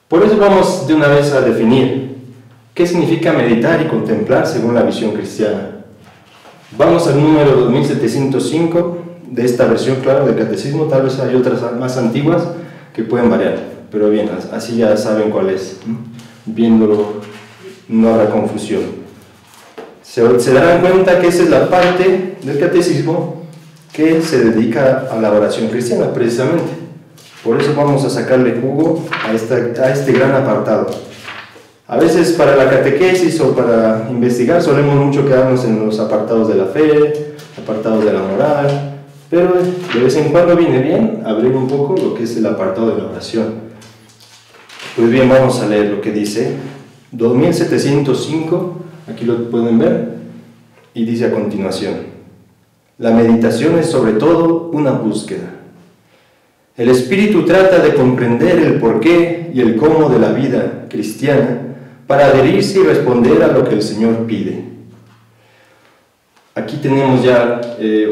Por eso vamos de una vez a definir qué significa meditar y contemplar según la visión cristiana. Vamos al número 2705 de esta versión, claro, del Catecismo. Tal vez hay otras más antiguas que pueden variar, pero bien, así ya saben cuál es. Viéndolo no habrá confusión. Se darán cuenta que esa es la parte del Catecismo que se dedica a la oración cristiana, precisamente. Por eso vamos a sacarle jugo a este gran apartado. A veces para la catequesis o para investigar solemos mucho quedarnos en los apartados de la fe, apartados de la moral, pero de vez en cuando viene bien abrir un poco lo que es el apartado de la oración. Pues bien, vamos a leer lo que dice 2705, aquí lo pueden ver, y dice a continuación: la meditación es sobre todo una búsqueda. El espíritu trata de comprender el porqué y el cómo de la vida cristiana para adherirse y responder a lo que el Señor pide. Aquí tenemos ya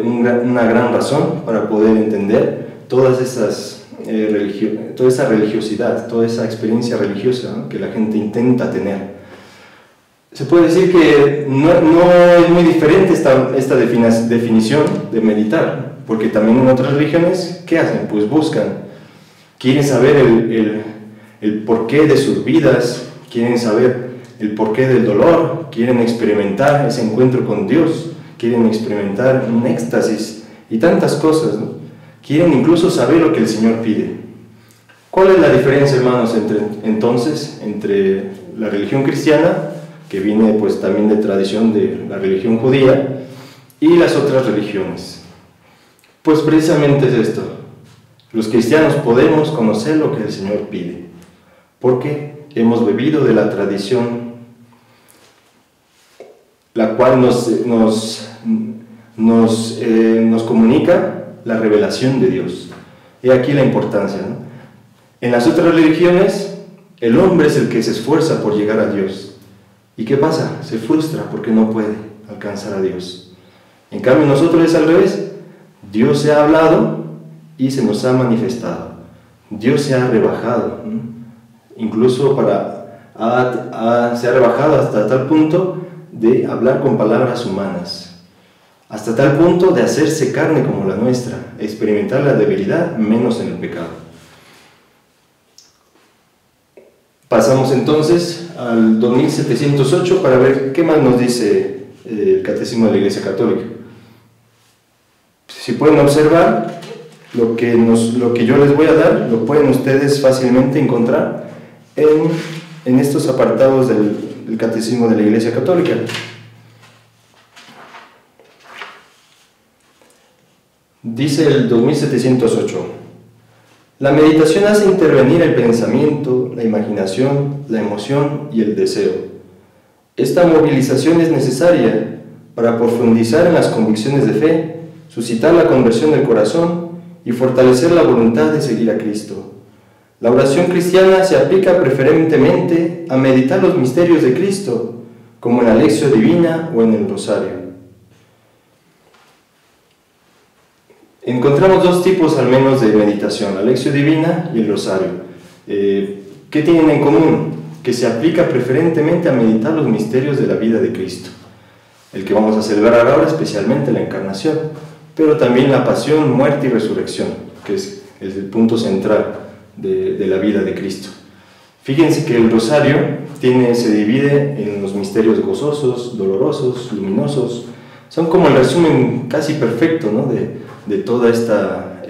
una gran razón para poder entender toda esa religiosidad, toda esa experiencia religiosa, ¿no?, que la gente intenta tener. Se puede decir que no es muy diferente esta definición de meditar, porque también en otras religiones, ¿qué hacen? Pues quieren saber el porqué de sus vidas, quieren saber el porqué del dolor, quieren experimentar ese encuentro con Dios, quieren experimentar un éxtasis y tantas cosas, ¿no? Quieren incluso saber lo que el Señor pide. ¿Cuál es la diferencia, hermanos, entre la religión cristiana, que viene pues también de tradición de la religión judía, y las otras religiones? Pues precisamente es esto: los cristianos podemos conocer lo que el Señor pide, porque hemos bebido de la tradición, la cual nos comunica la revelación de Dios. He aquí la importancia, ¿no? En las otras religiones, el hombre es el que se esfuerza por llegar a Dios. ¿Y qué pasa? Se frustra porque no puede alcanzar a Dios. En cambio, nosotros es al revés. Dios se ha hablado y se nos ha manifestado. Dios se ha rebajado, ¿no? Incluso se ha rebajado hasta tal punto de hablar con palabras humanas, hasta tal punto de hacerse carne como la nuestra, experimentar la debilidad menos en el pecado. Pasamos entonces al 2708 para ver qué más nos dice el Catecismo de la Iglesia Católica. Si pueden observar, lo que yo les voy a dar, lo pueden ustedes fácilmente encontrar en estos apartados del Catecismo de la Iglesia Católica. Dice el 2708: la meditación hace intervenir el pensamiento, la imaginación, la emoción y el deseo. Esta movilización es necesaria para profundizar en las convicciones de fe, suscitar la conversión del corazón y fortalecer la voluntad de seguir a Cristo. La oración cristiana se aplica preferentemente a meditar los misterios de Cristo, como en la Lectio Divina o en el Rosario. Encontramos dos tipos al menos de meditación, la Lectio Divina y el Rosario. ¿Qué tienen en común? Que se aplica preferentemente a meditar los misterios de la vida de Cristo, el que vamos a celebrar ahora, especialmente la Encarnación, pero también la pasión, muerte y resurrección, que es el punto central de la vida de Cristo. Fíjense que el Rosario se divide en los misterios gozosos, dolorosos, luminosos. Son como el resumen casi perfecto, ¿no? de toda esta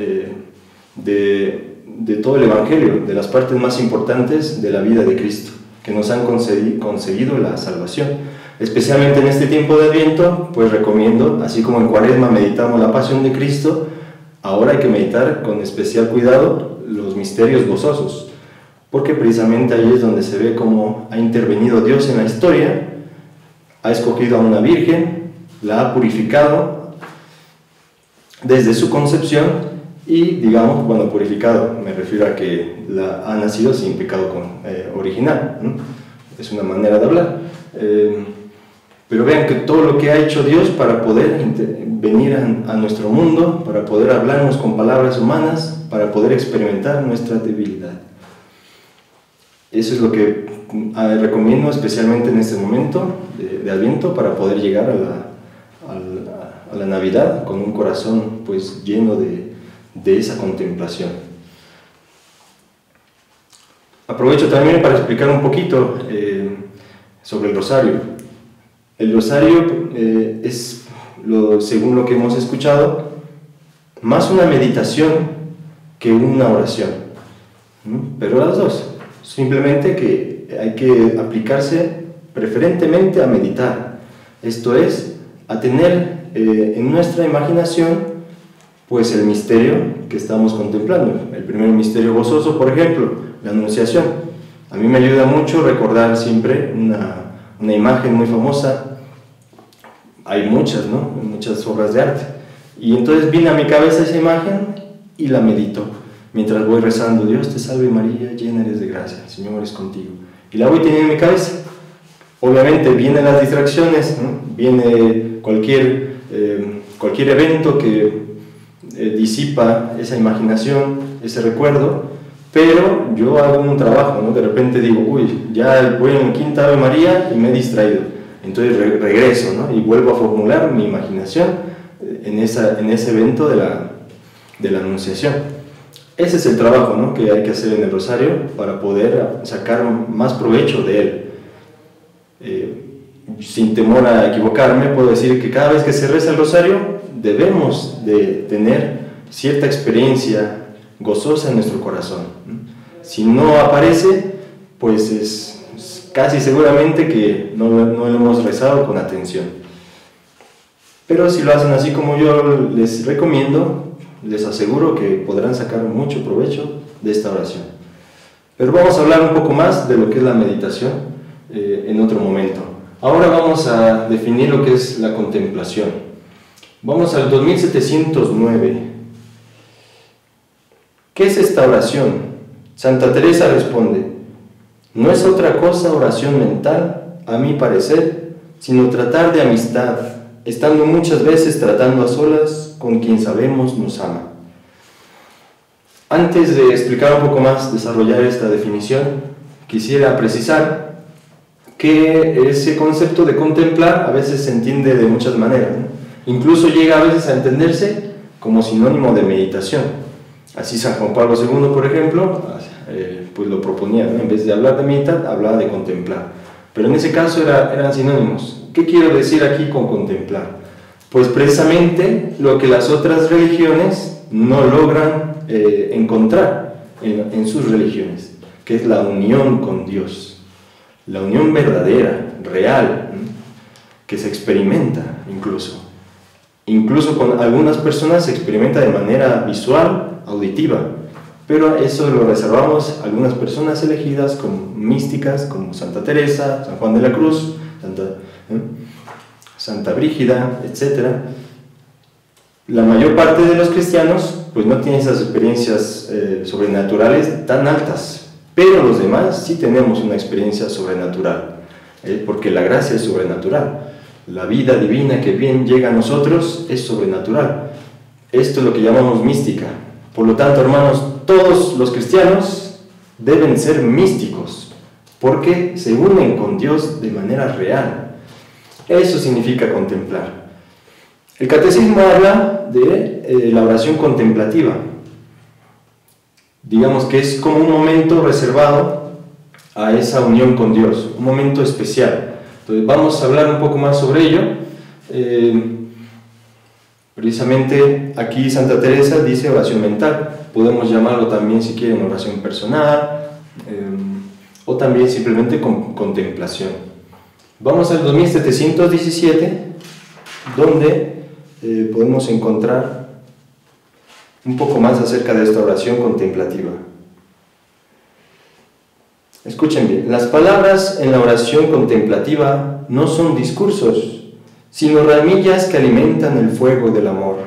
de todo el Evangelio, de las partes más importantes de la vida de Cristo, que nos han conseguido la salvación. Especialmente en este tiempo de Adviento, pues recomiendo, así como en Cuaresma meditamos la pasión de Cristo, ahora hay que meditar con especial cuidado los misterios gozosos, porque precisamente ahí es donde se ve cómo ha intervenido Dios en la historia, ha escogido a una virgen, la ha purificado desde su concepción y, digamos, cuando purificado me refiero a que ha nacido sin pecado original, ¿no? Es una manera de hablar. Pero vean que todo lo que ha hecho Dios para poder venir a nuestro mundo, para poder hablarnos con palabras humanas, para poder experimentar nuestra debilidad. Eso es lo que recomiendo especialmente en este momento de Adviento, para poder llegar a la Navidad con un corazón pues lleno de esa contemplación. Aprovecho también para explicar un poquito sobre el Rosario. El Rosario es, según lo que hemos escuchado, más una meditación que una oración, pero las dos. Simplemente que hay que aplicarse preferentemente a meditar, esto es, a tener en nuestra imaginación pues el misterio que estamos contemplando. El primer misterio gozoso, por ejemplo, la Anunciación. A mí me ayuda mucho recordar siempre una imagen muy famosa. Hay muchas, ¿no? Muchas obras de arte. Y entonces viene a mi cabeza esa imagen y la medito mientras voy rezando: Dios te salve María, llena eres de gracia, el Señor es contigo. Y la voy teniendo en mi cabeza. Obviamente vienen las distracciones, ¿no? Viene cualquier evento que disipa esa imaginación, ese recuerdo, pero yo hago un trabajo, ¿no? De repente digo, uy, ya voy en quinta Ave María y me he distraído. Entonces regreso, ¿no? Y vuelvo a formular mi imaginación en ese evento de la Anunciación. Ese es el trabajo, ¿no? Que hay que hacer en el Rosario para poder sacar más provecho de él. Sin temor a equivocarme, puedo decir que cada vez que se reza el Rosario debemos de tener cierta experiencia gozosa en nuestro corazón. Si no aparece, pues es casi seguramente que no lo hemos rezado con atención. Pero si lo hacen así como yo les recomiendo, les aseguro que podrán sacar mucho provecho de esta oración. Pero vamos a hablar un poco más de lo que es la meditación en otro momento. Ahora vamos a definir lo que es la contemplación. Vamos al 2709. ¿Qué es esta oración? Santa Teresa responde: no es otra cosa oración mental, a mi parecer, sino tratar de amistad, estando muchas veces tratando a solas con quien sabemos nos ama. Antes de explicar un poco más, desarrollar esta definición, quisiera precisar que ese concepto de contemplar a veces se entiende de muchas maneras, ¿no? Incluso llega a veces a entenderse como sinónimo de meditación. Así San Juan Pablo II, por ejemplo, pues lo proponía, ¿no? En vez de hablar de meditar, hablaba de contemplar. Pero en ese caso eran sinónimos. ¿Qué quiero decir aquí con contemplar? Pues precisamente lo que las otras religiones no logran encontrar en sus religiones, que es la unión con Dios, la unión verdadera, real, ¿no? Que se experimenta incluso con algunas personas se experimenta de manera visual, auditiva, pero eso lo reservamos a algunas personas elegidas como místicas, como Santa Teresa, San Juan de la Cruz, Santa Brígida, etc. La mayor parte de los cristianos pues no tienen esas experiencias sobrenaturales tan altas, pero los demás sí tenemos una experiencia sobrenatural, porque la gracia es sobrenatural. La vida divina que bien llega a nosotros es sobrenatural. Esto es lo que llamamos mística. Por lo tanto, hermanos, todos los cristianos deben ser místicos, porque se unen con Dios de manera real. Eso significa contemplar. El catecismo habla de la oración contemplativa. Digamos que es como un momento reservado a esa unión con Dios, un momento especial. Entonces vamos a hablar un poco más sobre ello. Precisamente aquí Santa Teresa dice oración mental. Podemos llamarlo también, si quieren, oración personal, o también simplemente contemplación. Vamos al 2717, donde podemos encontrar un poco más acerca de esta oración contemplativa. Escuchen bien, las palabras en la oración contemplativa no son discursos, sino ramillas que alimentan el fuego del amor.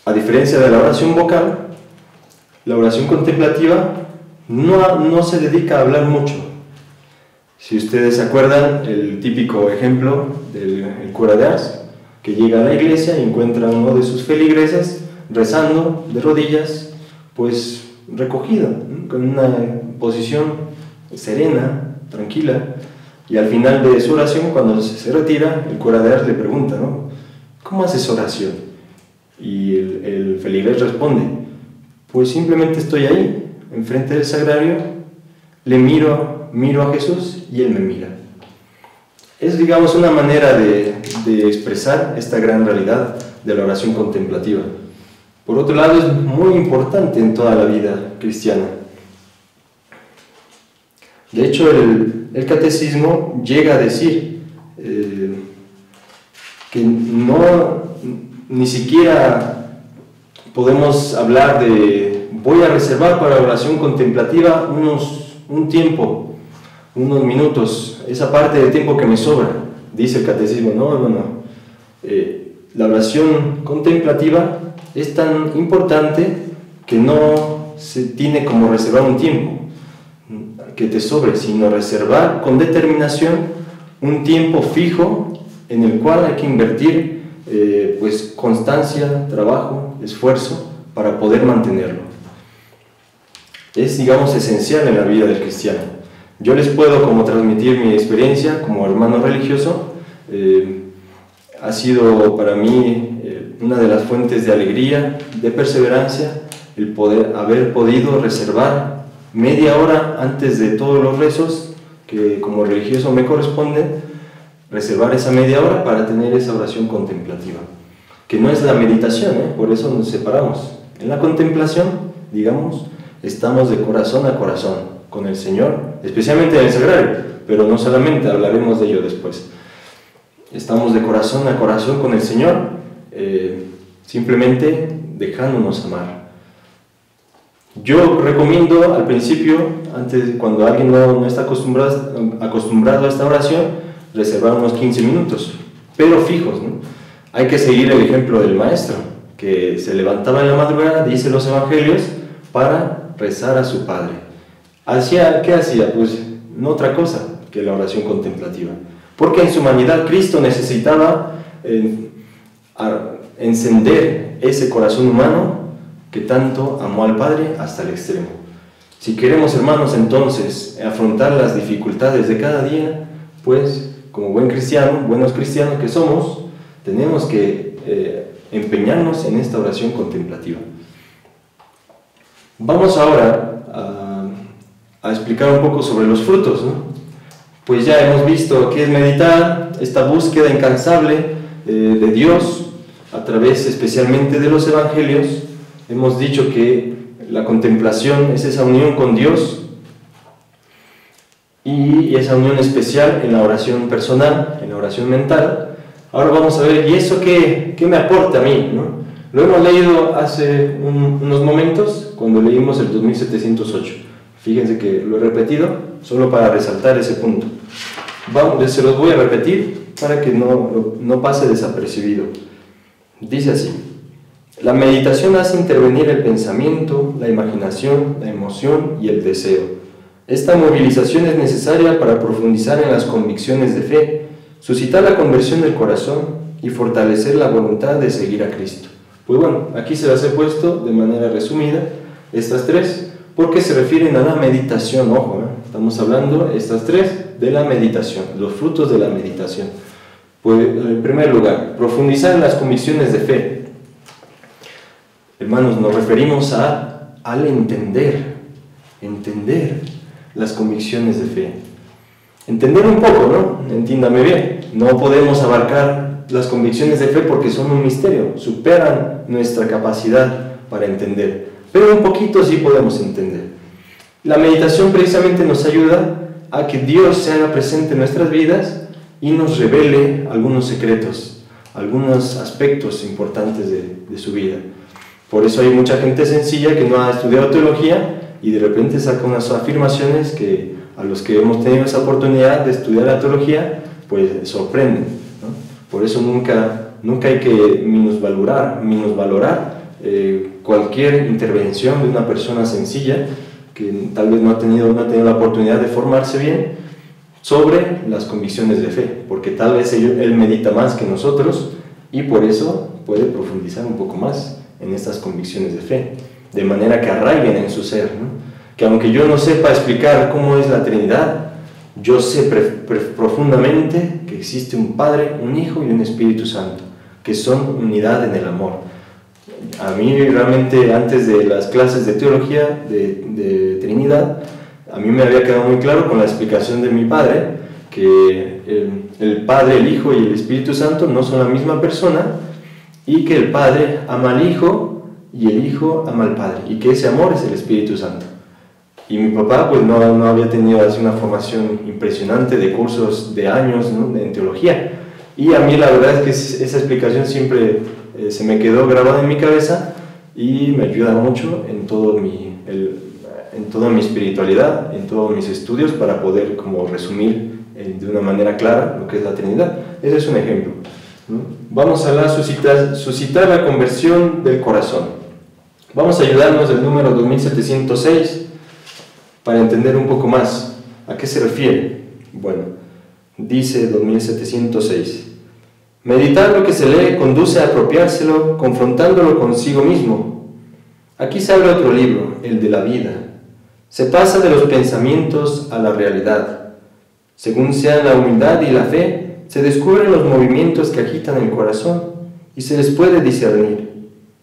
A diferencia de la oración vocal, la oración contemplativa no se dedica a hablar mucho. Si ustedes se acuerdan, el típico ejemplo del cura de Ars, que llega a la iglesia y encuentra a uno de sus feligreses rezando de rodillas, pues recogido, ¿no? Con una posición serena, tranquila, y al final de su oración, cuando se retira, el cura de Ars le pregunta, ¿no? ¿Cómo haces oración? Y el feligrés responde: pues simplemente estoy ahí, enfrente del sagrario, le miro a Jesús y Él me mira. Es, digamos, una manera de expresar esta gran realidad de la oración contemplativa. Por otro lado, es muy importante en toda la vida cristiana. De hecho, el catecismo llega a decir que ni siquiera podemos hablar de voy a reservar para la oración contemplativa un tiempo, unos minutos, esa parte de tiempo que me sobra, dice el catecismo. No. La oración contemplativa es tan importante que no se tiene como reservar un tiempo que te sobre, sino reservar con determinación un tiempo fijo en el cual hay que invertir pues constancia, trabajo, esfuerzo para poder mantenerlo. Es, digamos, esencial en la vida del cristiano. Yo les puedo como transmitir mi experiencia como hermano religioso. Ha sido para mí una de las fuentes de alegría, de perseverancia, el haber podido reservar media hora antes de todos los rezos que como religioso me corresponden, reservar esa media hora para tener esa oración contemplativa, que no es la meditación, por eso nos separamos. En la contemplación, digamos, estamos de corazón a corazón con el Señor, especialmente en el sagrario, pero no solamente, hablaremos de ello después. Estamos de corazón a corazón con el Señor, simplemente dejándonos amar. Yo recomiendo al principio, cuando alguien no está acostumbrado a esta oración, reservar unos 15 minutos, pero fijos, ¿no? Hay que seguir el ejemplo del maestro. que se levantaba en la madrugada, dice los evangelios, para rezar a su Padre. ¿Qué hacía? Pues no otra cosa que la oración contemplativa. Porque en su humanidad Cristo necesitaba encender ese corazón humano que tanto amó al Padre hasta el extremo. Si queremos, hermanos, entonces afrontar las dificultades de cada día, pues como buenos cristianos que somos, tenemos que empeñarnos en esta oración contemplativa. Vamos ahora a explicar un poco sobre los frutos, ¿no? Pues ya hemos visto qué es meditar, esta búsqueda incansable de Dios a través especialmente de los evangelios. Hemos dicho que la contemplación es esa unión con Dios y esa unión especial en la oración personal, en la oración mental. Ahora vamos a ver, ¿y eso qué me aporta a mí, ¿no? Lo hemos leído hace unos momentos cuando leímos el 2708. Fíjense que lo he repetido solo para resaltar ese punto. Se los voy a repetir para que no pase desapercibido. Dice así: la meditación hace intervenir el pensamiento, la imaginación, la emoción y el deseo. Esta movilización es necesaria para profundizar en las convicciones de fe, suscitar la conversión del corazón y fortalecer la voluntad de seguir a Cristo. Pues bueno, aquí se las he puesto de manera resumida, estas tres, porque se refieren a la meditación, ojo, estamos hablando, estas tres, de la meditación, los frutos de la meditación. Pues, en primer lugar, profundizar en las convicciones de fe. Hermanos, nos referimos al entender las convicciones de fe. Entender un poco, ¿no? Entiéndame bien, no podemos abarcar las convicciones de fe porque son un misterio, superan nuestra capacidad para entender, pero un poquito sí podemos entender. La meditación precisamente nos ayuda a que Dios se haga presente en nuestras vidas y nos revele algunos secretos, algunos aspectos importantes de su vida. Por eso hay mucha gente sencilla que no ha estudiado teología y de repente saca unas afirmaciones que a los que hemos tenido esa oportunidad de estudiar la teología, pues sorprenden, ¿no? Por eso nunca hay que minusvalorar cualquier intervención de una persona sencilla que tal vez no ha tenido la oportunidad de formarse bien sobre las convicciones de fe, porque tal vez él medita más que nosotros y por eso puede profundizar un poco más en estas convicciones de fe, de manera que arraiguen en su ser, ¿no? Que aunque yo no sepa explicar cómo es la Trinidad, yo sé profundamente que existe un Padre, un Hijo y un Espíritu Santo, que son unidad en el amor. A mí realmente antes de las clases de teología de Trinidad, a mí me había quedado muy claro con la explicación de mi padre que el Padre, el Hijo y el Espíritu Santo no son la misma persona y que el Padre ama al Hijo y el Hijo ama al Padre y que ese amor es el Espíritu Santo. Y mi papá pues no había tenido así una formación impresionante de cursos de años, ¿no?, en teología. Y a mí la verdad es que esa explicación siempre se me quedó grabada en mi cabeza y me ayuda mucho en toda mi espiritualidad, en todos mis estudios, para poder como resumir de una manera clara lo que es la Trinidad. Ese es un ejemplo, ¿no? Vamos a suscitar la conversión del corazón. Vamos a ayudarnos del número 2706 para entender un poco más a qué se refiere. Bueno, dice 2706: meditar lo que se lee conduce a apropiárselo, confrontándolo consigo mismo. Aquí se abre otro libro, el de la vida. Se pasa de los pensamientos a la realidad. Según sean la humildad y la fe, se descubren los movimientos que agitan el corazón y se les puede discernir.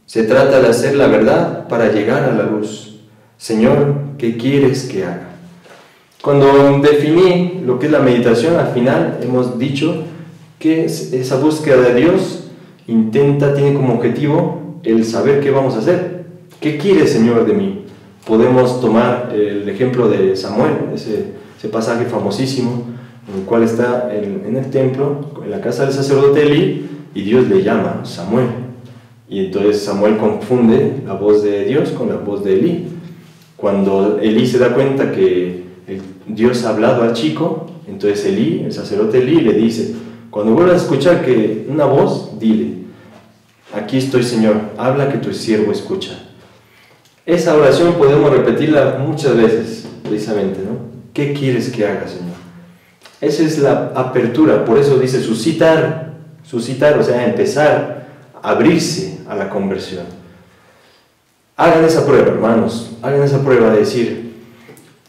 Se trata de hacer la verdad para llegar a la luz. Señor, ¿qué quieres que haga? Cuando definí lo que es la meditación, al final hemos dicho que esa búsqueda de Dios tiene como objetivo el saber qué vamos a hacer. ¿Qué quiere, Señor, de mí? Podemos tomar el ejemplo de Samuel, ese pasaje famosísimo en el cual está en el templo, en la casa del sacerdote Elí, y Dios le llama Samuel. Y entonces Samuel confunde la voz de Dios con la voz de Elí. Cuando Elí se da cuenta que Dios ha hablado al chico, entonces Elí, el sacerdote Elí, le dice: cuando vuelvas a escuchar una voz, dile. aquí estoy, Señor, habla que tu siervo escucha. Esa oración podemos repetirla muchas veces, precisamente, ¿no? ¿Qué quieres que haga, Señor? Esa es la apertura, por eso dice suscitar, o sea, empezar, abrirse a la conversión. Hagan esa prueba, hermanos, hagan esa prueba de decir,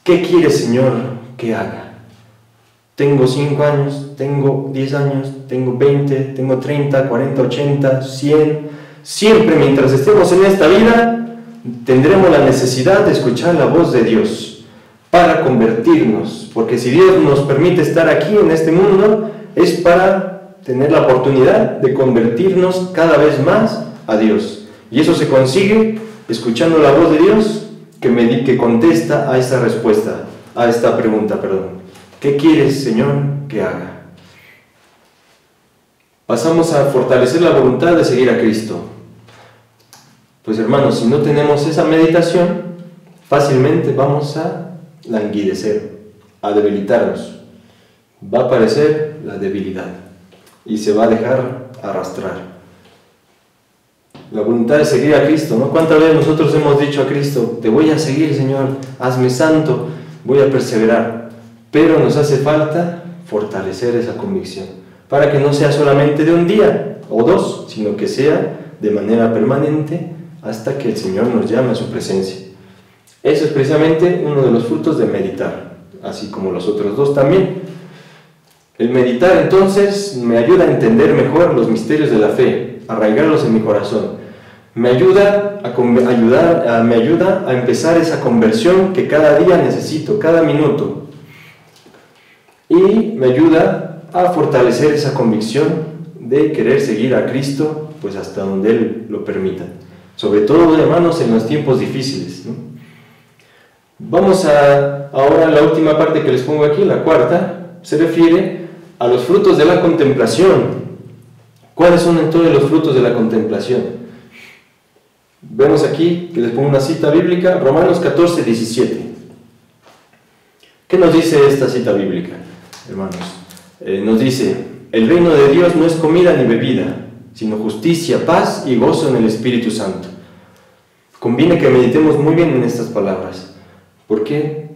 ¿qué quieres, Señor, que haga? Tengo 5 años, tengo 10 años, tengo 20, tengo 30, 40, 80, 100. Siempre mientras estemos en esta vida, tendremos la necesidad de escuchar la voz de Dios para convertirnos, porque si Dios nos permite estar aquí en este mundo, es para tener la oportunidad de convertirnos cada vez más a Dios. Y eso se consigue escuchando la voz de Dios que contesta a esta respuesta, a esta pregunta, perdón. ¿Qué quieres, Señor, que haga? Pasamos a fortalecer la voluntad de seguir a Cristo. Pues hermanos, si no tenemos esa meditación, fácilmente vamos a languidecer, a debilitarnos. Va a aparecer la debilidad y se va a dejar arrastrar. La voluntad de seguir a Cristo, ¿no? ¿Cuántas veces nosotros hemos dicho a Cristo, te voy a seguir, Señor, hazme santo, voy a perseverar? Pero nos hace falta fortalecer esa convicción, para que no sea solamente de un día o 2, sino que sea de manera permanente hasta que el Señor nos llame a su presencia. Eso es precisamente uno de los frutos de meditar, así como los otros 2 también. El meditar entonces me ayuda a entender mejor los misterios de la fe, arraigarlos en mi corazón. Me ayuda a empezar esa conversión que cada día necesito, cada minuto. Y me ayuda a fortalecer esa convicción de querer seguir a Cristo, pues hasta donde Él lo permita. Sobre todo, hermanos, en los tiempos difíciles, ¿no? Vamos ahora a la última parte que les pongo aquí, la cuarta, se refiere a los frutos de la contemplación. ¿Cuáles son entonces los frutos de la contemplación? Vemos aquí que les pongo una cita bíblica, Romanos 14, 17. ¿Qué nos dice esta cita bíblica, hermanos? Nos dice, el reino de Dios no es comida ni bebida, sino justicia, paz y gozo en el Espíritu Santo. Conviene que meditemos muy bien en estas palabras, porque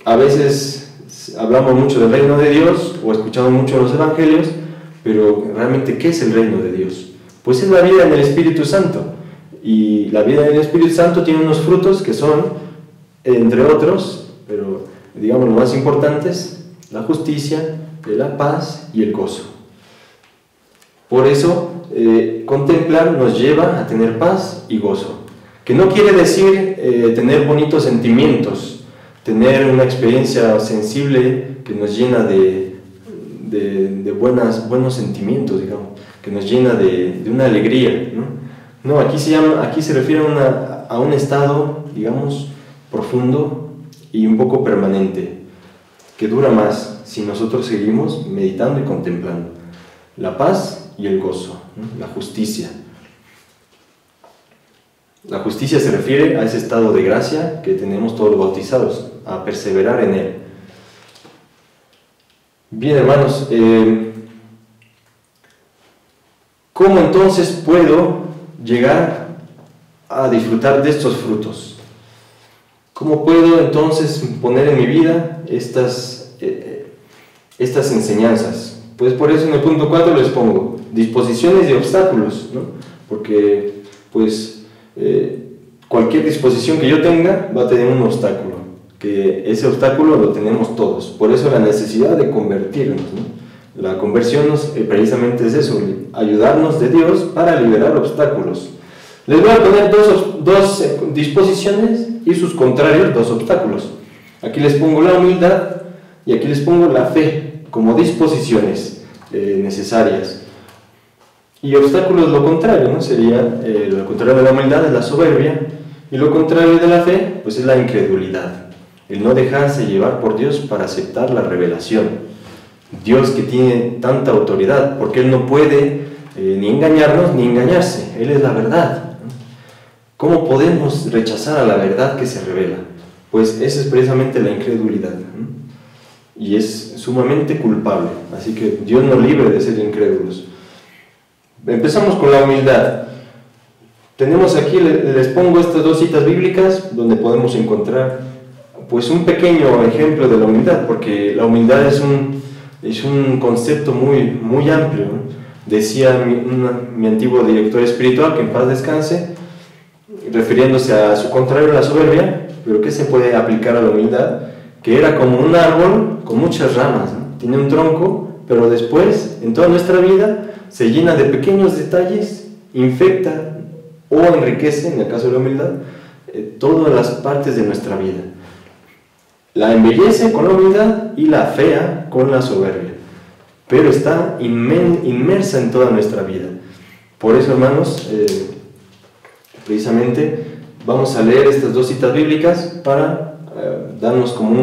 a veces hablamos mucho del reino de Dios o escuchamos mucho los evangelios, pero realmente, ¿qué es el reino de Dios? Pues es la vida en el Espíritu Santo, y la vida en el Espíritu Santo tiene unos frutos que son, entre otros, pero digamos los más importantes, la justicia, la paz y el gozo. Por eso, contemplar nos lleva a tener paz y gozo, que no quiere decir tener bonitos sentimientos, tener una experiencia sensible que nos llena de buenos sentimientos, digamos, que nos llena de una alegría, ¿no? No, aquí se refiere a un estado, digamos, profundo y un poco permanente, que dura más si nosotros seguimos meditando y contemplando. La paz y el gozo, ¿no? La justicia. La justicia se refiere a ese estado de gracia que tenemos todos los bautizados, a perseverar en él. Bien, hermanos, ¿cómo entonces puedo llegar a disfrutar de estos frutos? ¿Cómo puedo entonces poner en mi vida estas enseñanzas? Pues por eso en el punto 4 les pongo disposiciones y obstáculos, ¿no? Porque pues cualquier disposición que yo tenga va a tener un obstáculo, que ese obstáculo lo tenemos todos. Por eso la necesidad de convertirnos, ¿no? La conversión precisamente es eso, ayudarnos de Dios para liberar obstáculos. Les voy a poner dos disposiciones y sus contrarios, 2 obstáculos. Aquí les pongo la humildad y aquí les pongo la fe como disposiciones necesarias. Y obstáculos, lo contrario, ¿no? Sería lo contrario de la humildad es la soberbia, y lo contrario de la fe pues es la incredulidad, el no dejarse llevar por Dios para aceptar la revelación. Dios que tiene tanta autoridad, porque Él no puede ni engañarnos ni engañarse, Él es la verdad. ¿Cómo podemos rechazar a la verdad que se revela? Pues esa es precisamente la incredulidad, ¿no? Y es sumamente culpable, así que Dios nos libre de ser incrédulos. Empezamos con la humildad. Tenemos aquí, les pongo estas dos citas bíblicas donde podemos encontrar pues un pequeño ejemplo de la humildad, porque la humildad es un concepto muy amplio, ¿no? Decía mi antiguo director espiritual, que en paz descanse, refiriéndose a su contrario, la soberbia, pero que se puede aplicar a la humildad, que era como un árbol con muchas ramas, ¿no? Tiene un tronco, pero después, en toda nuestra vida, se llena de pequeños detalles, infecta o enriquece, en el caso de la humildad, todas las partes de nuestra vida. La embellece con la humildad y la fea con la soberbia, pero está inmersa en toda nuestra vida. Por eso, hermanos, precisamente vamos a leer estas dos citas bíblicas para darnos como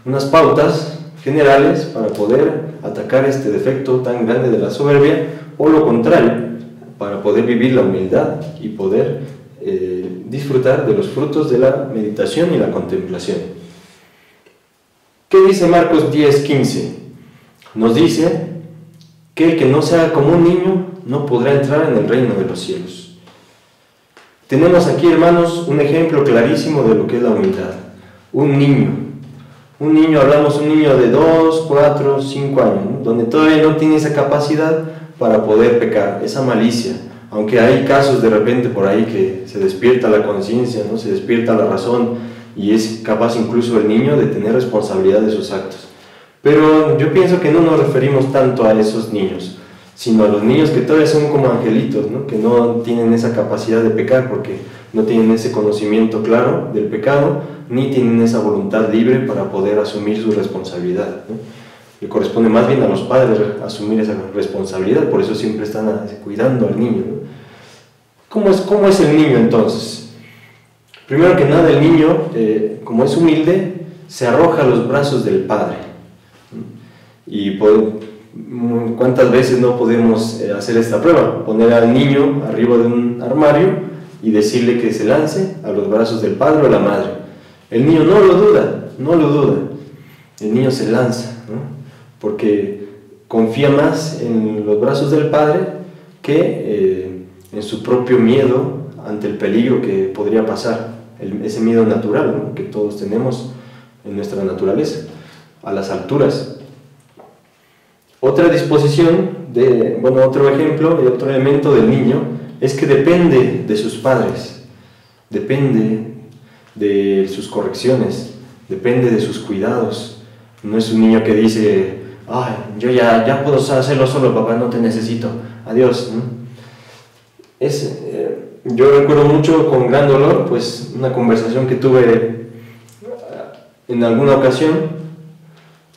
unas pautas generales para poder atacar este defecto tan grande de la soberbia, o lo contrario, para poder vivir la humildad y poder disfrutar de los frutos de la meditación y la contemplación. ¿Qué dice Marcos 10:15? Nos dice que el que no sea como un niño no podrá entrar en el reino de los cielos. Tenemos aquí, hermanos, un ejemplo clarísimo de lo que es la humildad. Un niño, hablamos un niño de 2, 4, 5 años, ¿no? Donde todavía no tiene esa capacidad para poder pecar, esa malicia. Aunque hay casos de repente por ahí que se despierta la conciencia, ¿no? Se despierta la razón, y es capaz incluso el niño de tener responsabilidad de sus actos. Pero yo pienso que no nos referimos tanto a esos niños, sino a los niños que todavía son como angelitos, ¿no? Que no tienen esa capacidad de pecar porque no tienen ese conocimiento claro del pecado, ni tienen esa voluntad libre para poder asumir su responsabilidad, ¿no? Le corresponde más bien a los padres asumir esa responsabilidad, por eso siempre están cuidando al niño, ¿no? ¿Cómo es el niño entonces? Primero que nada, el niño, como es humilde, se arroja a los brazos del padre. Y ¿cuántas veces no podemos hacer esta prueba? Poner al niño arriba de un armario y decirle que se lance a los brazos del padre o la madre. El niño no lo duda. El niño se lanza, ¿no? Porque confía más en los brazos del padre que en su propio miedo ante el peligro que podría pasar. Ese miedo natural, ¿no? Que todos tenemos en nuestra naturaleza, a las alturas. Otra disposición, otro ejemplo y otro elemento del niño es que depende de sus padres, depende de sus correcciones, depende de sus cuidados. No es un niño que dice, ay, yo ya puedo hacerlo solo, papá, no te necesito, adiós, ¿no? Yo recuerdo mucho con gran dolor, pues, una conversación que tuve en alguna ocasión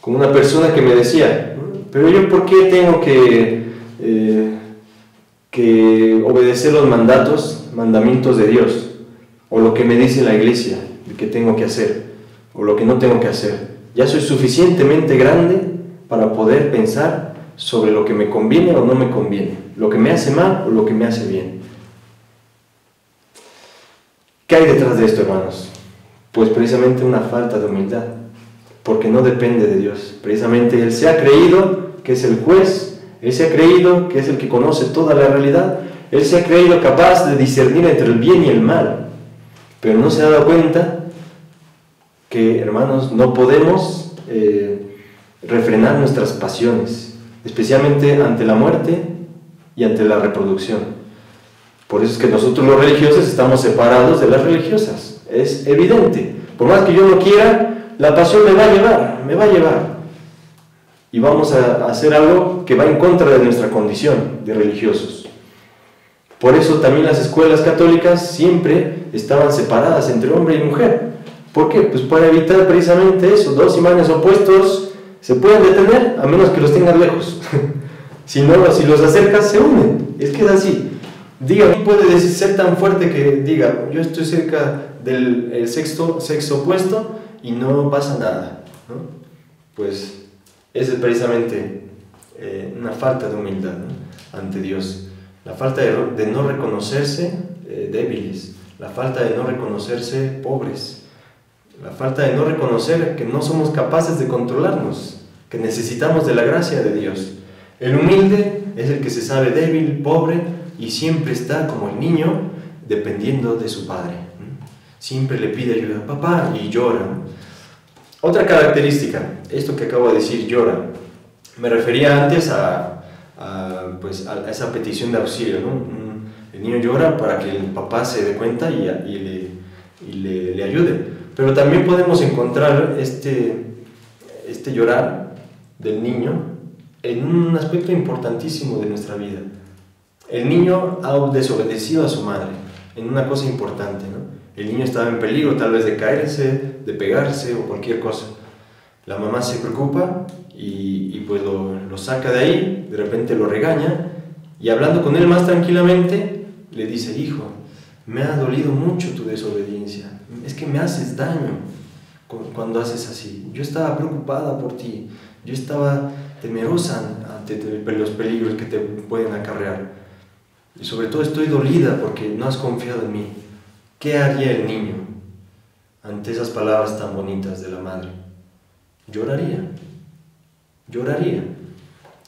con una persona que me decía, pero yo, ¿por qué tengo que obedecer los mandamientos de Dios? O lo que me dice la iglesia, de que tengo que hacer, o lo que no tengo que hacer. Ya soy suficientemente grande para poder pensar sobre lo que me conviene o no me conviene, lo que me hace mal o lo que me hace bien. ¿Qué hay detrás de esto, hermanos? Pues precisamente una falta de humildad, porque no depende de Dios. Precisamente Él se ha creído que es el juez, Él se ha creído que es el que conoce toda la realidad, Él se ha creído capaz de discernir entre el bien y el mal, pero no se ha dado cuenta que, hermanos, no podemos refrenar nuestras pasiones, especialmente ante la muerte y ante la reproducción. Por eso es que nosotros los religiosos estamos separados de las religiosas. Es evidente. Por más que yo no quiera, la pasión me va a llevar. Y vamos a hacer algo que va en contra de nuestra condición de religiosos. Por eso también las escuelas católicas siempre estaban separadas entre hombre y mujer. ¿Por qué? Pues para evitar precisamente eso. Dos imanes opuestos se pueden detener a menos que los tengas lejos. Si los acercas, se unen. Es que es así. Dígame, puede ser tan fuerte que diga, yo estoy cerca del sexo opuesto y no pasa nada, ¿no? Pues esa es precisamente una falta de humildad, ¿no? Ante Dios. La falta de no reconocerse débiles, la falta de no reconocerse pobres, la falta de no reconocer que no somos capaces de controlarnos, que necesitamos de la gracia de Dios. El humilde es el que se sabe débil, pobre y siempre está como el niño dependiendo de su padre. Siempre le pide ayuda, papá, y llora. Otra característica, esto que acabo de decir, llora, me refería antes a esa petición de auxilio, ¿no? El niño llora para que el papá se dé cuenta y le ayude. Pero también podemos encontrar este llorar del niño en un aspecto importantísimo de nuestra vida. El niño ha desobedecido a su madre en una cosa importante, ¿no? El niño estaba en peligro tal vez de caerse, de pegarse o cualquier cosa. La mamá se preocupa y pues lo saca de ahí, de repente lo regaña y hablando con él más tranquilamente le dice, hijo, me ha dolido mucho tu desobediencia, es que me haces daño cuando haces así. Yo estaba preocupada por ti, yo estaba temerosa ante los peligros que te pueden acarrear y sobre todo estoy dolida porque no has confiado en mí. ¿Qué haría el niño ante esas palabras tan bonitas de la madre? Lloraría.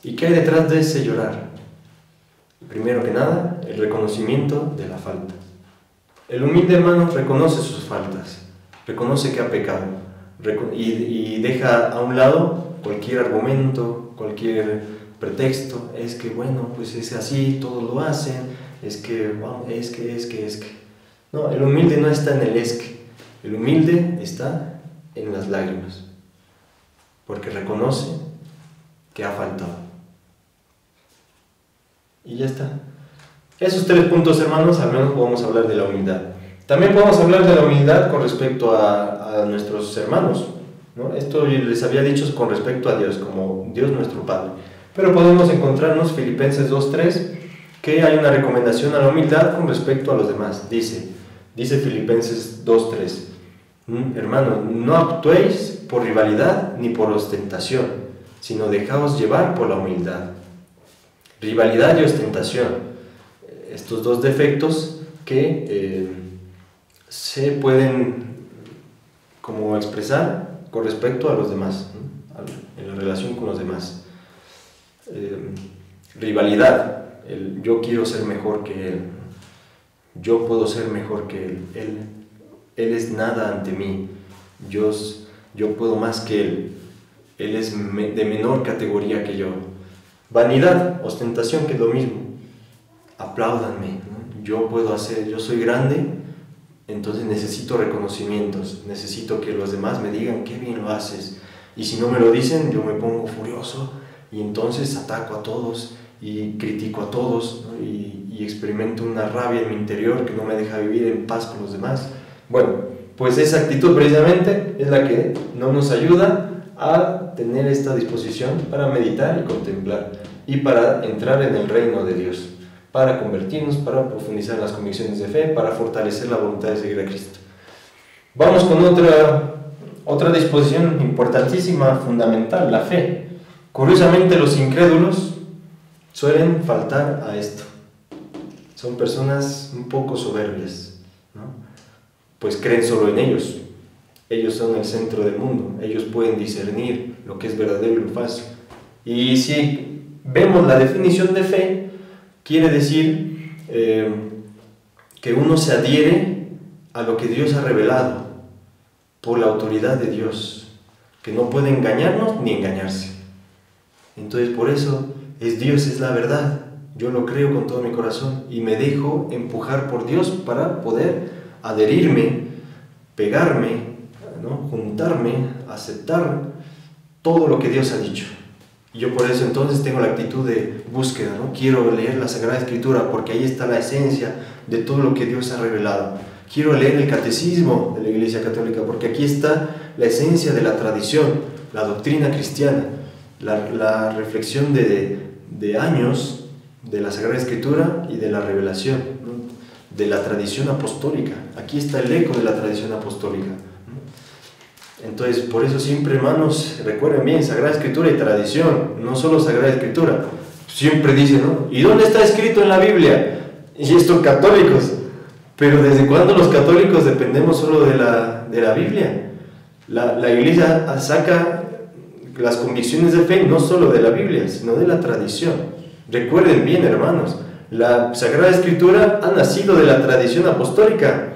¿Y qué hay detrás de ese llorar? Primero que nada, el reconocimiento de la falta. El humilde hermano reconoce sus faltas, reconoce que ha pecado y deja a un lado cualquier argumento, cualquier pretexto. Es que bueno, pues es así, todos lo hacen, es que. No, el humilde no está en el es que, el humilde está en las lágrimas, porque reconoce que ha faltado. Y ya está. Esos 3 puntos, hermanos, al menos podemos hablar de la humildad. También podemos hablar de la humildad con respecto a nuestros hermanos, ¿no? Esto les había dicho con respecto a Dios, como Dios nuestro Padre. Pero podemos encontrarnos Filipenses 2.3, que hay una recomendación a la humildad con respecto a los demás. Dice Filipenses 2.3, hermanos, no actuéis por rivalidad ni por ostentación, sino dejaos llevar por la humildad. Rivalidad y ostentación, estos 2 defectos que se pueden como expresar con respecto a los demás, ¿no? En la relación con los demás. Rivalidad, el yo quiero ser mejor que él, yo puedo ser mejor que él es nada ante mí, yo puedo más que él es de menor categoría que yo. Vanidad, ostentación, que es lo mismo, apláudanme, ¿no? Yo puedo hacer, yo soy grande, entonces necesito reconocimientos, necesito que los demás me digan qué bien lo haces, y si no me lo dicen yo me pongo furioso y entonces ataco a todos y critico a todos, ¿no? y experimento una rabia en mi interior que no me deja vivir en paz con los demás. Bueno, pues esa actitud precisamente es la que no nos ayuda a tener esta disposición para meditar y contemplar y para entrar en el reino de Dios, para convertirnos, para profundizar en las convicciones de fe, para fortalecer la voluntad de seguir a Cristo. Vamos con otra disposición importantísima, fundamental, la fe. Curiosamente, los incrédulos suelen faltar a esto. Son personas un poco soberbias, ¿no? Pues creen solo en ellos. Ellos son el centro del mundo. Ellos pueden discernir lo que es verdadero y lo falso. Y si vemos la definición de fe, quiere decir que uno se adhiere a lo que Dios ha revelado por la autoridad de Dios, que no puede engañarnos ni engañarse. Entonces por eso Dios es la verdad. Yo lo creo con todo mi corazón y me dejo empujar por Dios para poder adherirme, pegarme, ¿no? Juntarme, aceptar todo lo que Dios ha dicho. Y yo por eso entonces tengo la actitud de búsqueda, ¿no? Quiero leer la Sagrada Escritura porque ahí está la esencia de todo lo que Dios ha revelado. Quiero leer el Catecismo de la Iglesia Católica porque aquí está la esencia de la tradición, la doctrina cristiana, la reflexión de años de la Sagrada Escritura y de la revelación, ¿no? De la tradición apostólica. Aquí está el eco de la tradición apostólica. Entonces, por eso siempre, hermanos, recuerden bien, Sagrada Escritura y tradición, no solo Sagrada Escritura. Siempre dicen, ¿no? ¿Y dónde está escrito en la Biblia? Y estos católicos. Pero ¿desde cuándo los católicos dependemos solo de la Biblia? La Iglesia saca las convicciones de fe no solo de la Biblia, sino de la tradición. Recuerden bien, hermanos, la Sagrada Escritura ha nacido de la tradición apostólica.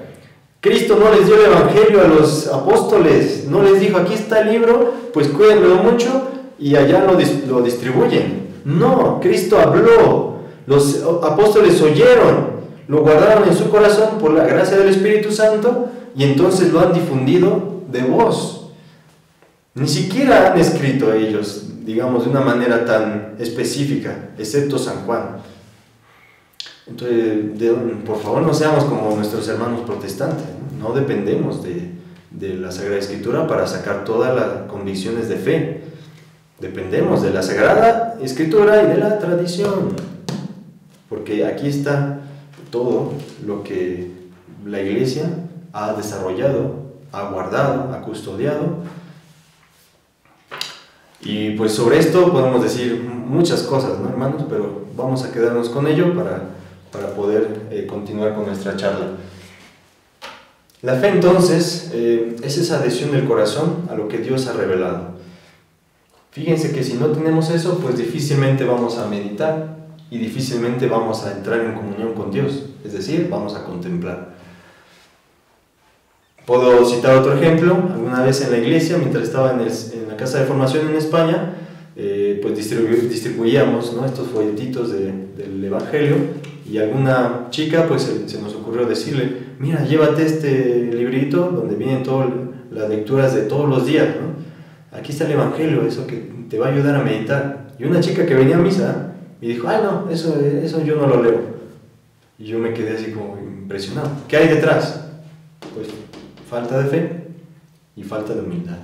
Cristo no les dio el Evangelio a los apóstoles, no les dijo, aquí está el libro, pues cuídenlo mucho y allá lo distribuyen. No, Cristo habló, los apóstoles oyeron, lo guardaron en su corazón por la gracia del Espíritu Santo y entonces lo han difundido de voz. Ni siquiera han escrito ellos, digamos, de una manera tan específica, excepto San Juan. Entonces, por favor, no seamos como nuestros hermanos protestantes, no dependemos de la Sagrada Escritura para sacar todas las convicciones de fe. Dependemos de la Sagrada Escritura y de la tradición, porque aquí está todo lo que la Iglesia ha desarrollado, ha guardado, ha custodiado. Y pues sobre esto podemos decir muchas cosas, ¿no, hermanos? Pero vamos a quedarnos con ello para poder continuar con nuestra charla. La fe entonces es esa adhesión del corazón a lo que Dios ha revelado. Fíjense que si no tenemos eso, pues difícilmente vamos a meditar y difícilmente vamos a entrar en comunión con Dios, es decir, vamos a contemplar. Puedo citar otro ejemplo. Alguna vez en la iglesia, mientras estaba en la casa de formación en España, pues distribuíamos, ¿no?, estos folletitos del Evangelio, y alguna chica pues se nos ocurrió decirle, mira, llévate este librito donde vienen todas las lecturas de todos los días, ¿no? Aquí está el Evangelio, eso que te va a ayudar a meditar. Y una chica que venía a misa me dijo, ay no, eso yo no lo leo. Y yo me quedé así como impresionado. ¿Qué hay detrás? Pues falta de fe y falta de humildad.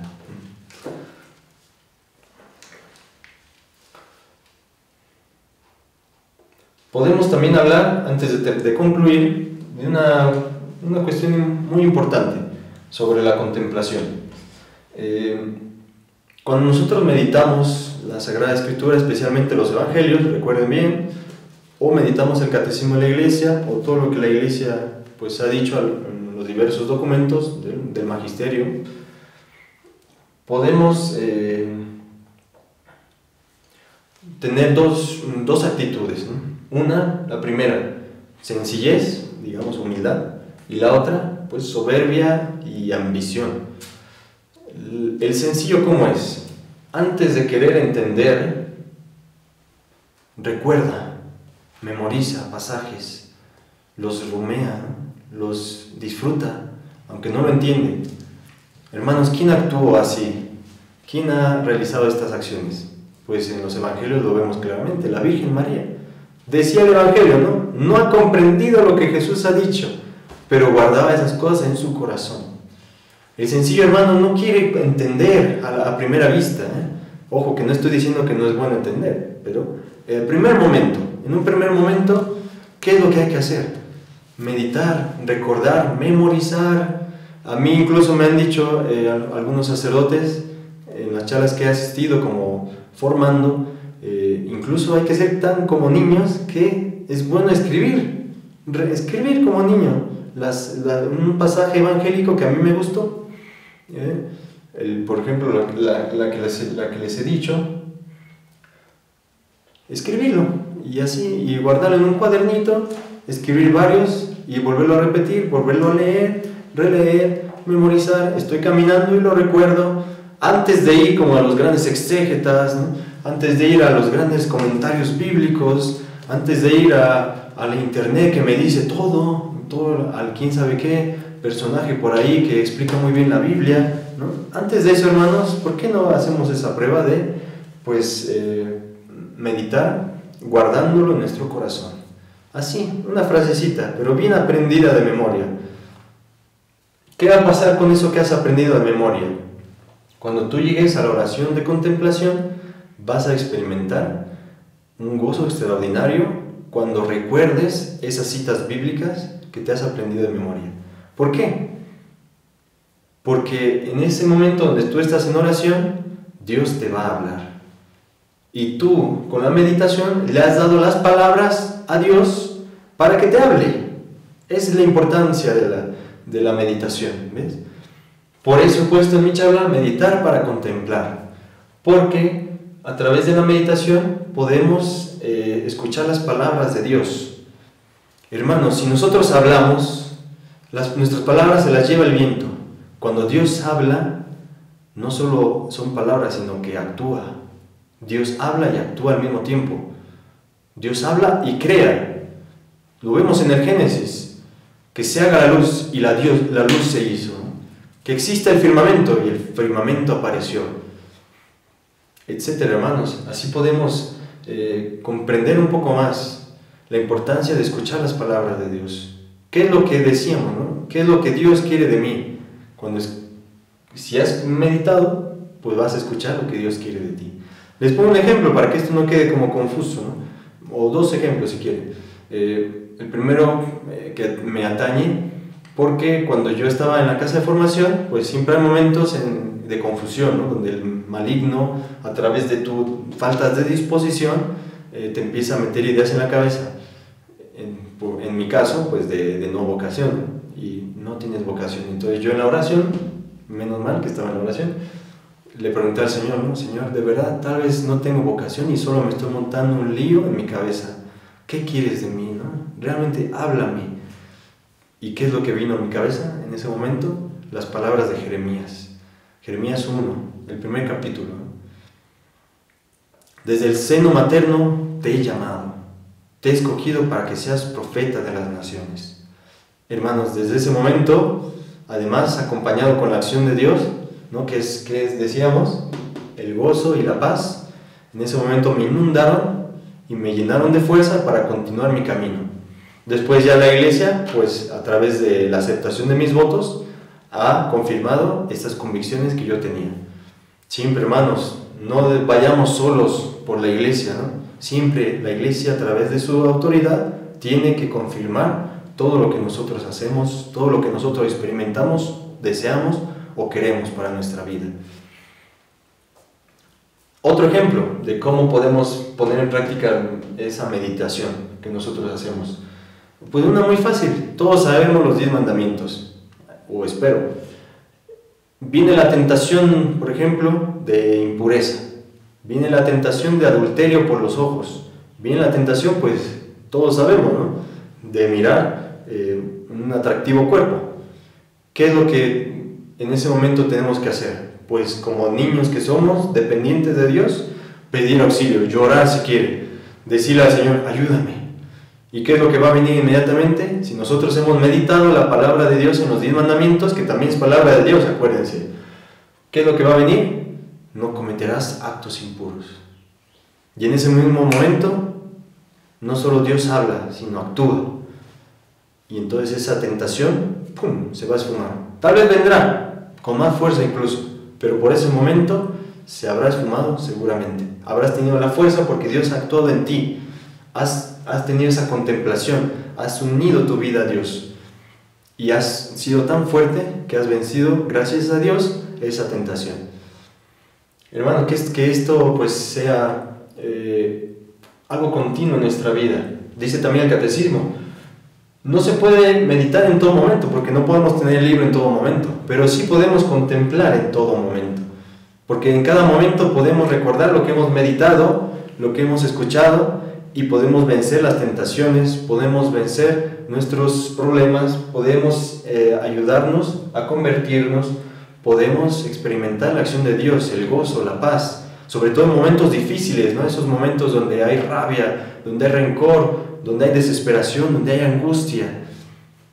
Podemos también hablar, antes de concluir, de una cuestión muy importante sobre la contemplación. Cuando nosotros meditamos la Sagrada Escritura, especialmente los Evangelios, recuerden bien, o meditamos el Catecismo de la Iglesia, o todo lo que la Iglesia pues, ha dicho en los diversos documentos del Magisterio, podemos tener dos actitudes, ¿no? La primera, sencillez, digamos, humildad, y la otra, pues, soberbia y ambición. El sencillo, ¿cómo es? Antes de querer entender, recuerda, memoriza pasajes, los rumea, los disfruta, aunque no lo entiende. Hermanos, ¿quién actuó así? ¿Quién ha realizado estas acciones? Pues en los Evangelios lo vemos claramente, la Virgen María. Decía el Evangelio, no ha comprendido lo que Jesús ha dicho, pero guardaba esas cosas en su corazón. El sencillo hermano no quiere entender a primera vista, ¿eh? Ojo, que no estoy diciendo que no es bueno entender, pero en un primer momento, ¿qué es lo que hay que hacer? Meditar, recordar, memorizar. A mí incluso me han dicho algunos sacerdotes en las charlas que he asistido como formando, incluso hay que ser tan como niños que es bueno escribir como niño. Un pasaje evangélico que a mí me gustó, por ejemplo la que les he dicho, escribirlo y así, y guardarlo en un cuadernito, escribir varios y volverlo a repetir, volverlo a leer, releer, memorizar. Estoy caminando y lo recuerdo antes de ir como a los grandes exégetas, ¿no? Antes de ir a los grandes comentarios bíblicos, antes de ir a la internet que me dice todo al quién sabe qué personaje por ahí que explica muy bien la Biblia, ¿no? Antes de eso, hermanos, ¿por qué no hacemos esa prueba de meditar guardándolo en nuestro corazón? Así, una frasecita, pero bien aprendida de memoria. ¿Qué va a pasar con eso que has aprendido de memoria? Cuando tú llegues a la oración de contemplación, vas a experimentar un gozo extraordinario cuando recuerdes esas citas bíblicas que te has aprendido de memoria. ¿Por qué? Porque en ese momento donde tú estás en oración, Dios te va a hablar. Y tú, con la meditación, le has dado las palabras a Dios para que te hable. Esa es la importancia de la meditación, ¿ves? Por eso he puesto en mi charla meditar para contemplar. porque a través de la meditación podemos escuchar las palabras de Dios. Hermanos, si nosotros hablamos, nuestras palabras se las lleva el viento. Cuando Dios habla, no solo son palabras, sino que actúa. Dios habla y actúa al mismo tiempo. Dios habla y crea. Lo vemos en el Génesis, que se haga la luz y la luz se hizo. Que exista el firmamento y el firmamento apareció, etcétera, hermanos. Así podemos comprender un poco más la importancia de escuchar las palabras de Dios. ¿Qué es lo que decíamos, no? ¿Qué es lo que Dios quiere de mí? Si has meditado, pues vas a escuchar lo que Dios quiere de ti. Les pongo un ejemplo para que esto no quede como confuso, ¿no? O dos ejemplos si quieren. El primero que me atañe, porque cuando yo estaba en la casa de formación, pues siempre hay momentos de confusión, ¿no? Donde el maligno, a través de tu faltas de disposición, te empieza a meter ideas en la cabeza. En mi caso, pues de no vocación, ¿no? Y no tienes vocación. Entonces yo en la oración, menos mal que estaba en la oración, le pregunté al Señor, ¿no? Señor, de verdad, tal vez no tengo vocación y solo me estoy montando un lío en mi cabeza. ¿Qué quieres de mí, no? Realmente háblame. ¿Y qué es lo que vino a mi cabeza en ese momento? Las palabras de Jeremías. Jeremías 1, el primer capítulo. Desde el seno materno te he llamado, te he escogido para que seas profeta de las naciones. Hermanos, desde ese momento, además acompañado con la acción de Dios, ¿no? que decíamos, el gozo y la paz, en ese momento me inundaron y me llenaron de fuerza para continuar mi camino. Después ya la iglesia, pues a través de la aceptación de mis votos, ha confirmado estas convicciones que yo tenía. Siempre, hermanos, no vayamos solos por la iglesia, ¿no? Siempre la iglesia, a través de su autoridad, tiene que confirmar todo lo que nosotros hacemos, todo lo que nosotros experimentamos, deseamos o queremos para nuestra vida. Otro ejemplo de cómo podemos poner en práctica esa meditación que nosotros hacemos. Pues una muy fácil, todos sabemos los 10 mandamientos, o espero. Viene la tentación, por ejemplo, de impureza, viene la tentación de adulterio por los ojos, viene la tentación, pues todos sabemos, ¿no? De mirar un atractivo cuerpo. ¿Qué es lo que en ese momento tenemos que hacer? Pues como niños que somos, dependientes de Dios, pedir auxilio, llorar si quiere, decirle al Señor, ayúdame. ¿Y qué es lo que va a venir inmediatamente? Si nosotros hemos meditado la palabra de Dios en los 10 mandamientos, que también es palabra de Dios, acuérdense. ¿Qué es lo que va a venir? No cometerás actos impuros. Y en ese mismo momento, no solo Dios habla, sino actúa. Y entonces esa tentación, ¡pum!, se va a esfumar. Tal vez vendrá, con más fuerza incluso, pero por ese momento se habrá esfumado seguramente. Habrás tenido la fuerza porque Dios ha actuado en ti. Has tenido esa contemplación, has unido tu vida a Dios y has sido tan fuerte que has vencido, gracias a Dios, esa tentación. Hermano, que esto pues sea algo continuo en nuestra vida. Dice también el catecismo, no se puede meditar en todo momento porque no podemos tener el libro en todo momento, pero sí podemos contemplar en todo momento, porque en cada momento podemos recordar lo que hemos meditado, lo que hemos escuchado, y podemos vencer las tentaciones, podemos vencer nuestros problemas, podemos ayudarnos a convertirnos, podemos experimentar la acción de Dios, el gozo, la paz, sobre todo en momentos difíciles, ¿no? Esos momentos donde hay rabia, donde hay rencor, donde hay desesperación, donde hay angustia.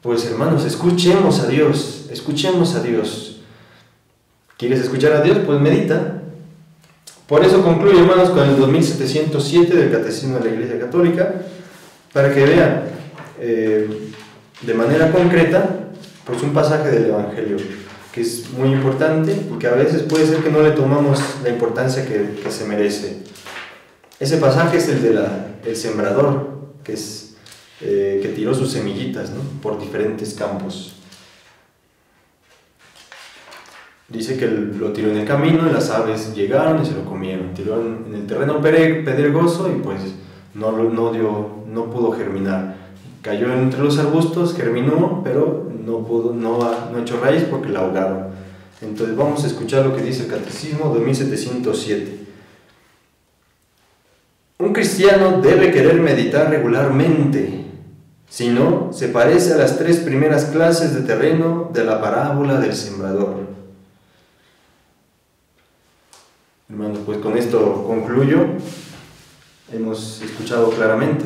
Pues hermanos, escuchemos a Dios, escuchemos a Dios. ¿Quieres escuchar a Dios? Pues medita. Por eso concluyo, hermanos, con el 2707 del Catecismo de la Iglesia Católica, para que vean de manera concreta pues un pasaje del Evangelio que es muy importante y que a veces puede ser que no le tomamos la importancia que se merece. Ese pasaje es el del sembrador, que tiró sus semillitas, ¿no?, por diferentes campos. Dice que lo tiró en el camino y las aves llegaron y se lo comieron. Tiró en el terreno pedregoso y pues no pudo germinar. Cayó entre los arbustos, germinó, pero no echó raíz porque la ahogaron. Entonces vamos a escuchar lo que dice el Catecismo 2707. Un cristiano debe querer meditar regularmente, si no, se parece a las 3 primeras clases de terreno de la parábola del sembrador. Hermanos, pues con esto concluyo. Hemos escuchado claramente.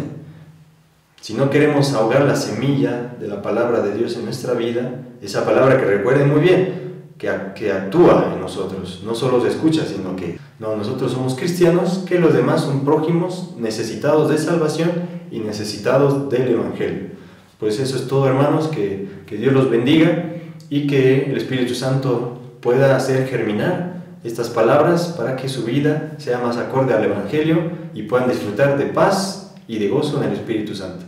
Si no queremos ahogar la semilla de la palabra de Dios en nuestra vida, esa palabra que recuerden muy bien, que actúa en nosotros, no solo se escucha, sino que nosotros somos cristianos, que los demás son prójimos, necesitados de salvación y necesitados del Evangelio. Pues eso es todo, hermanos, que Dios los bendiga y que el Espíritu Santo pueda hacer germinar estas palabras para que su vida sea más acorde al Evangelio y puedan disfrutar de paz y de gozo en el Espíritu Santo.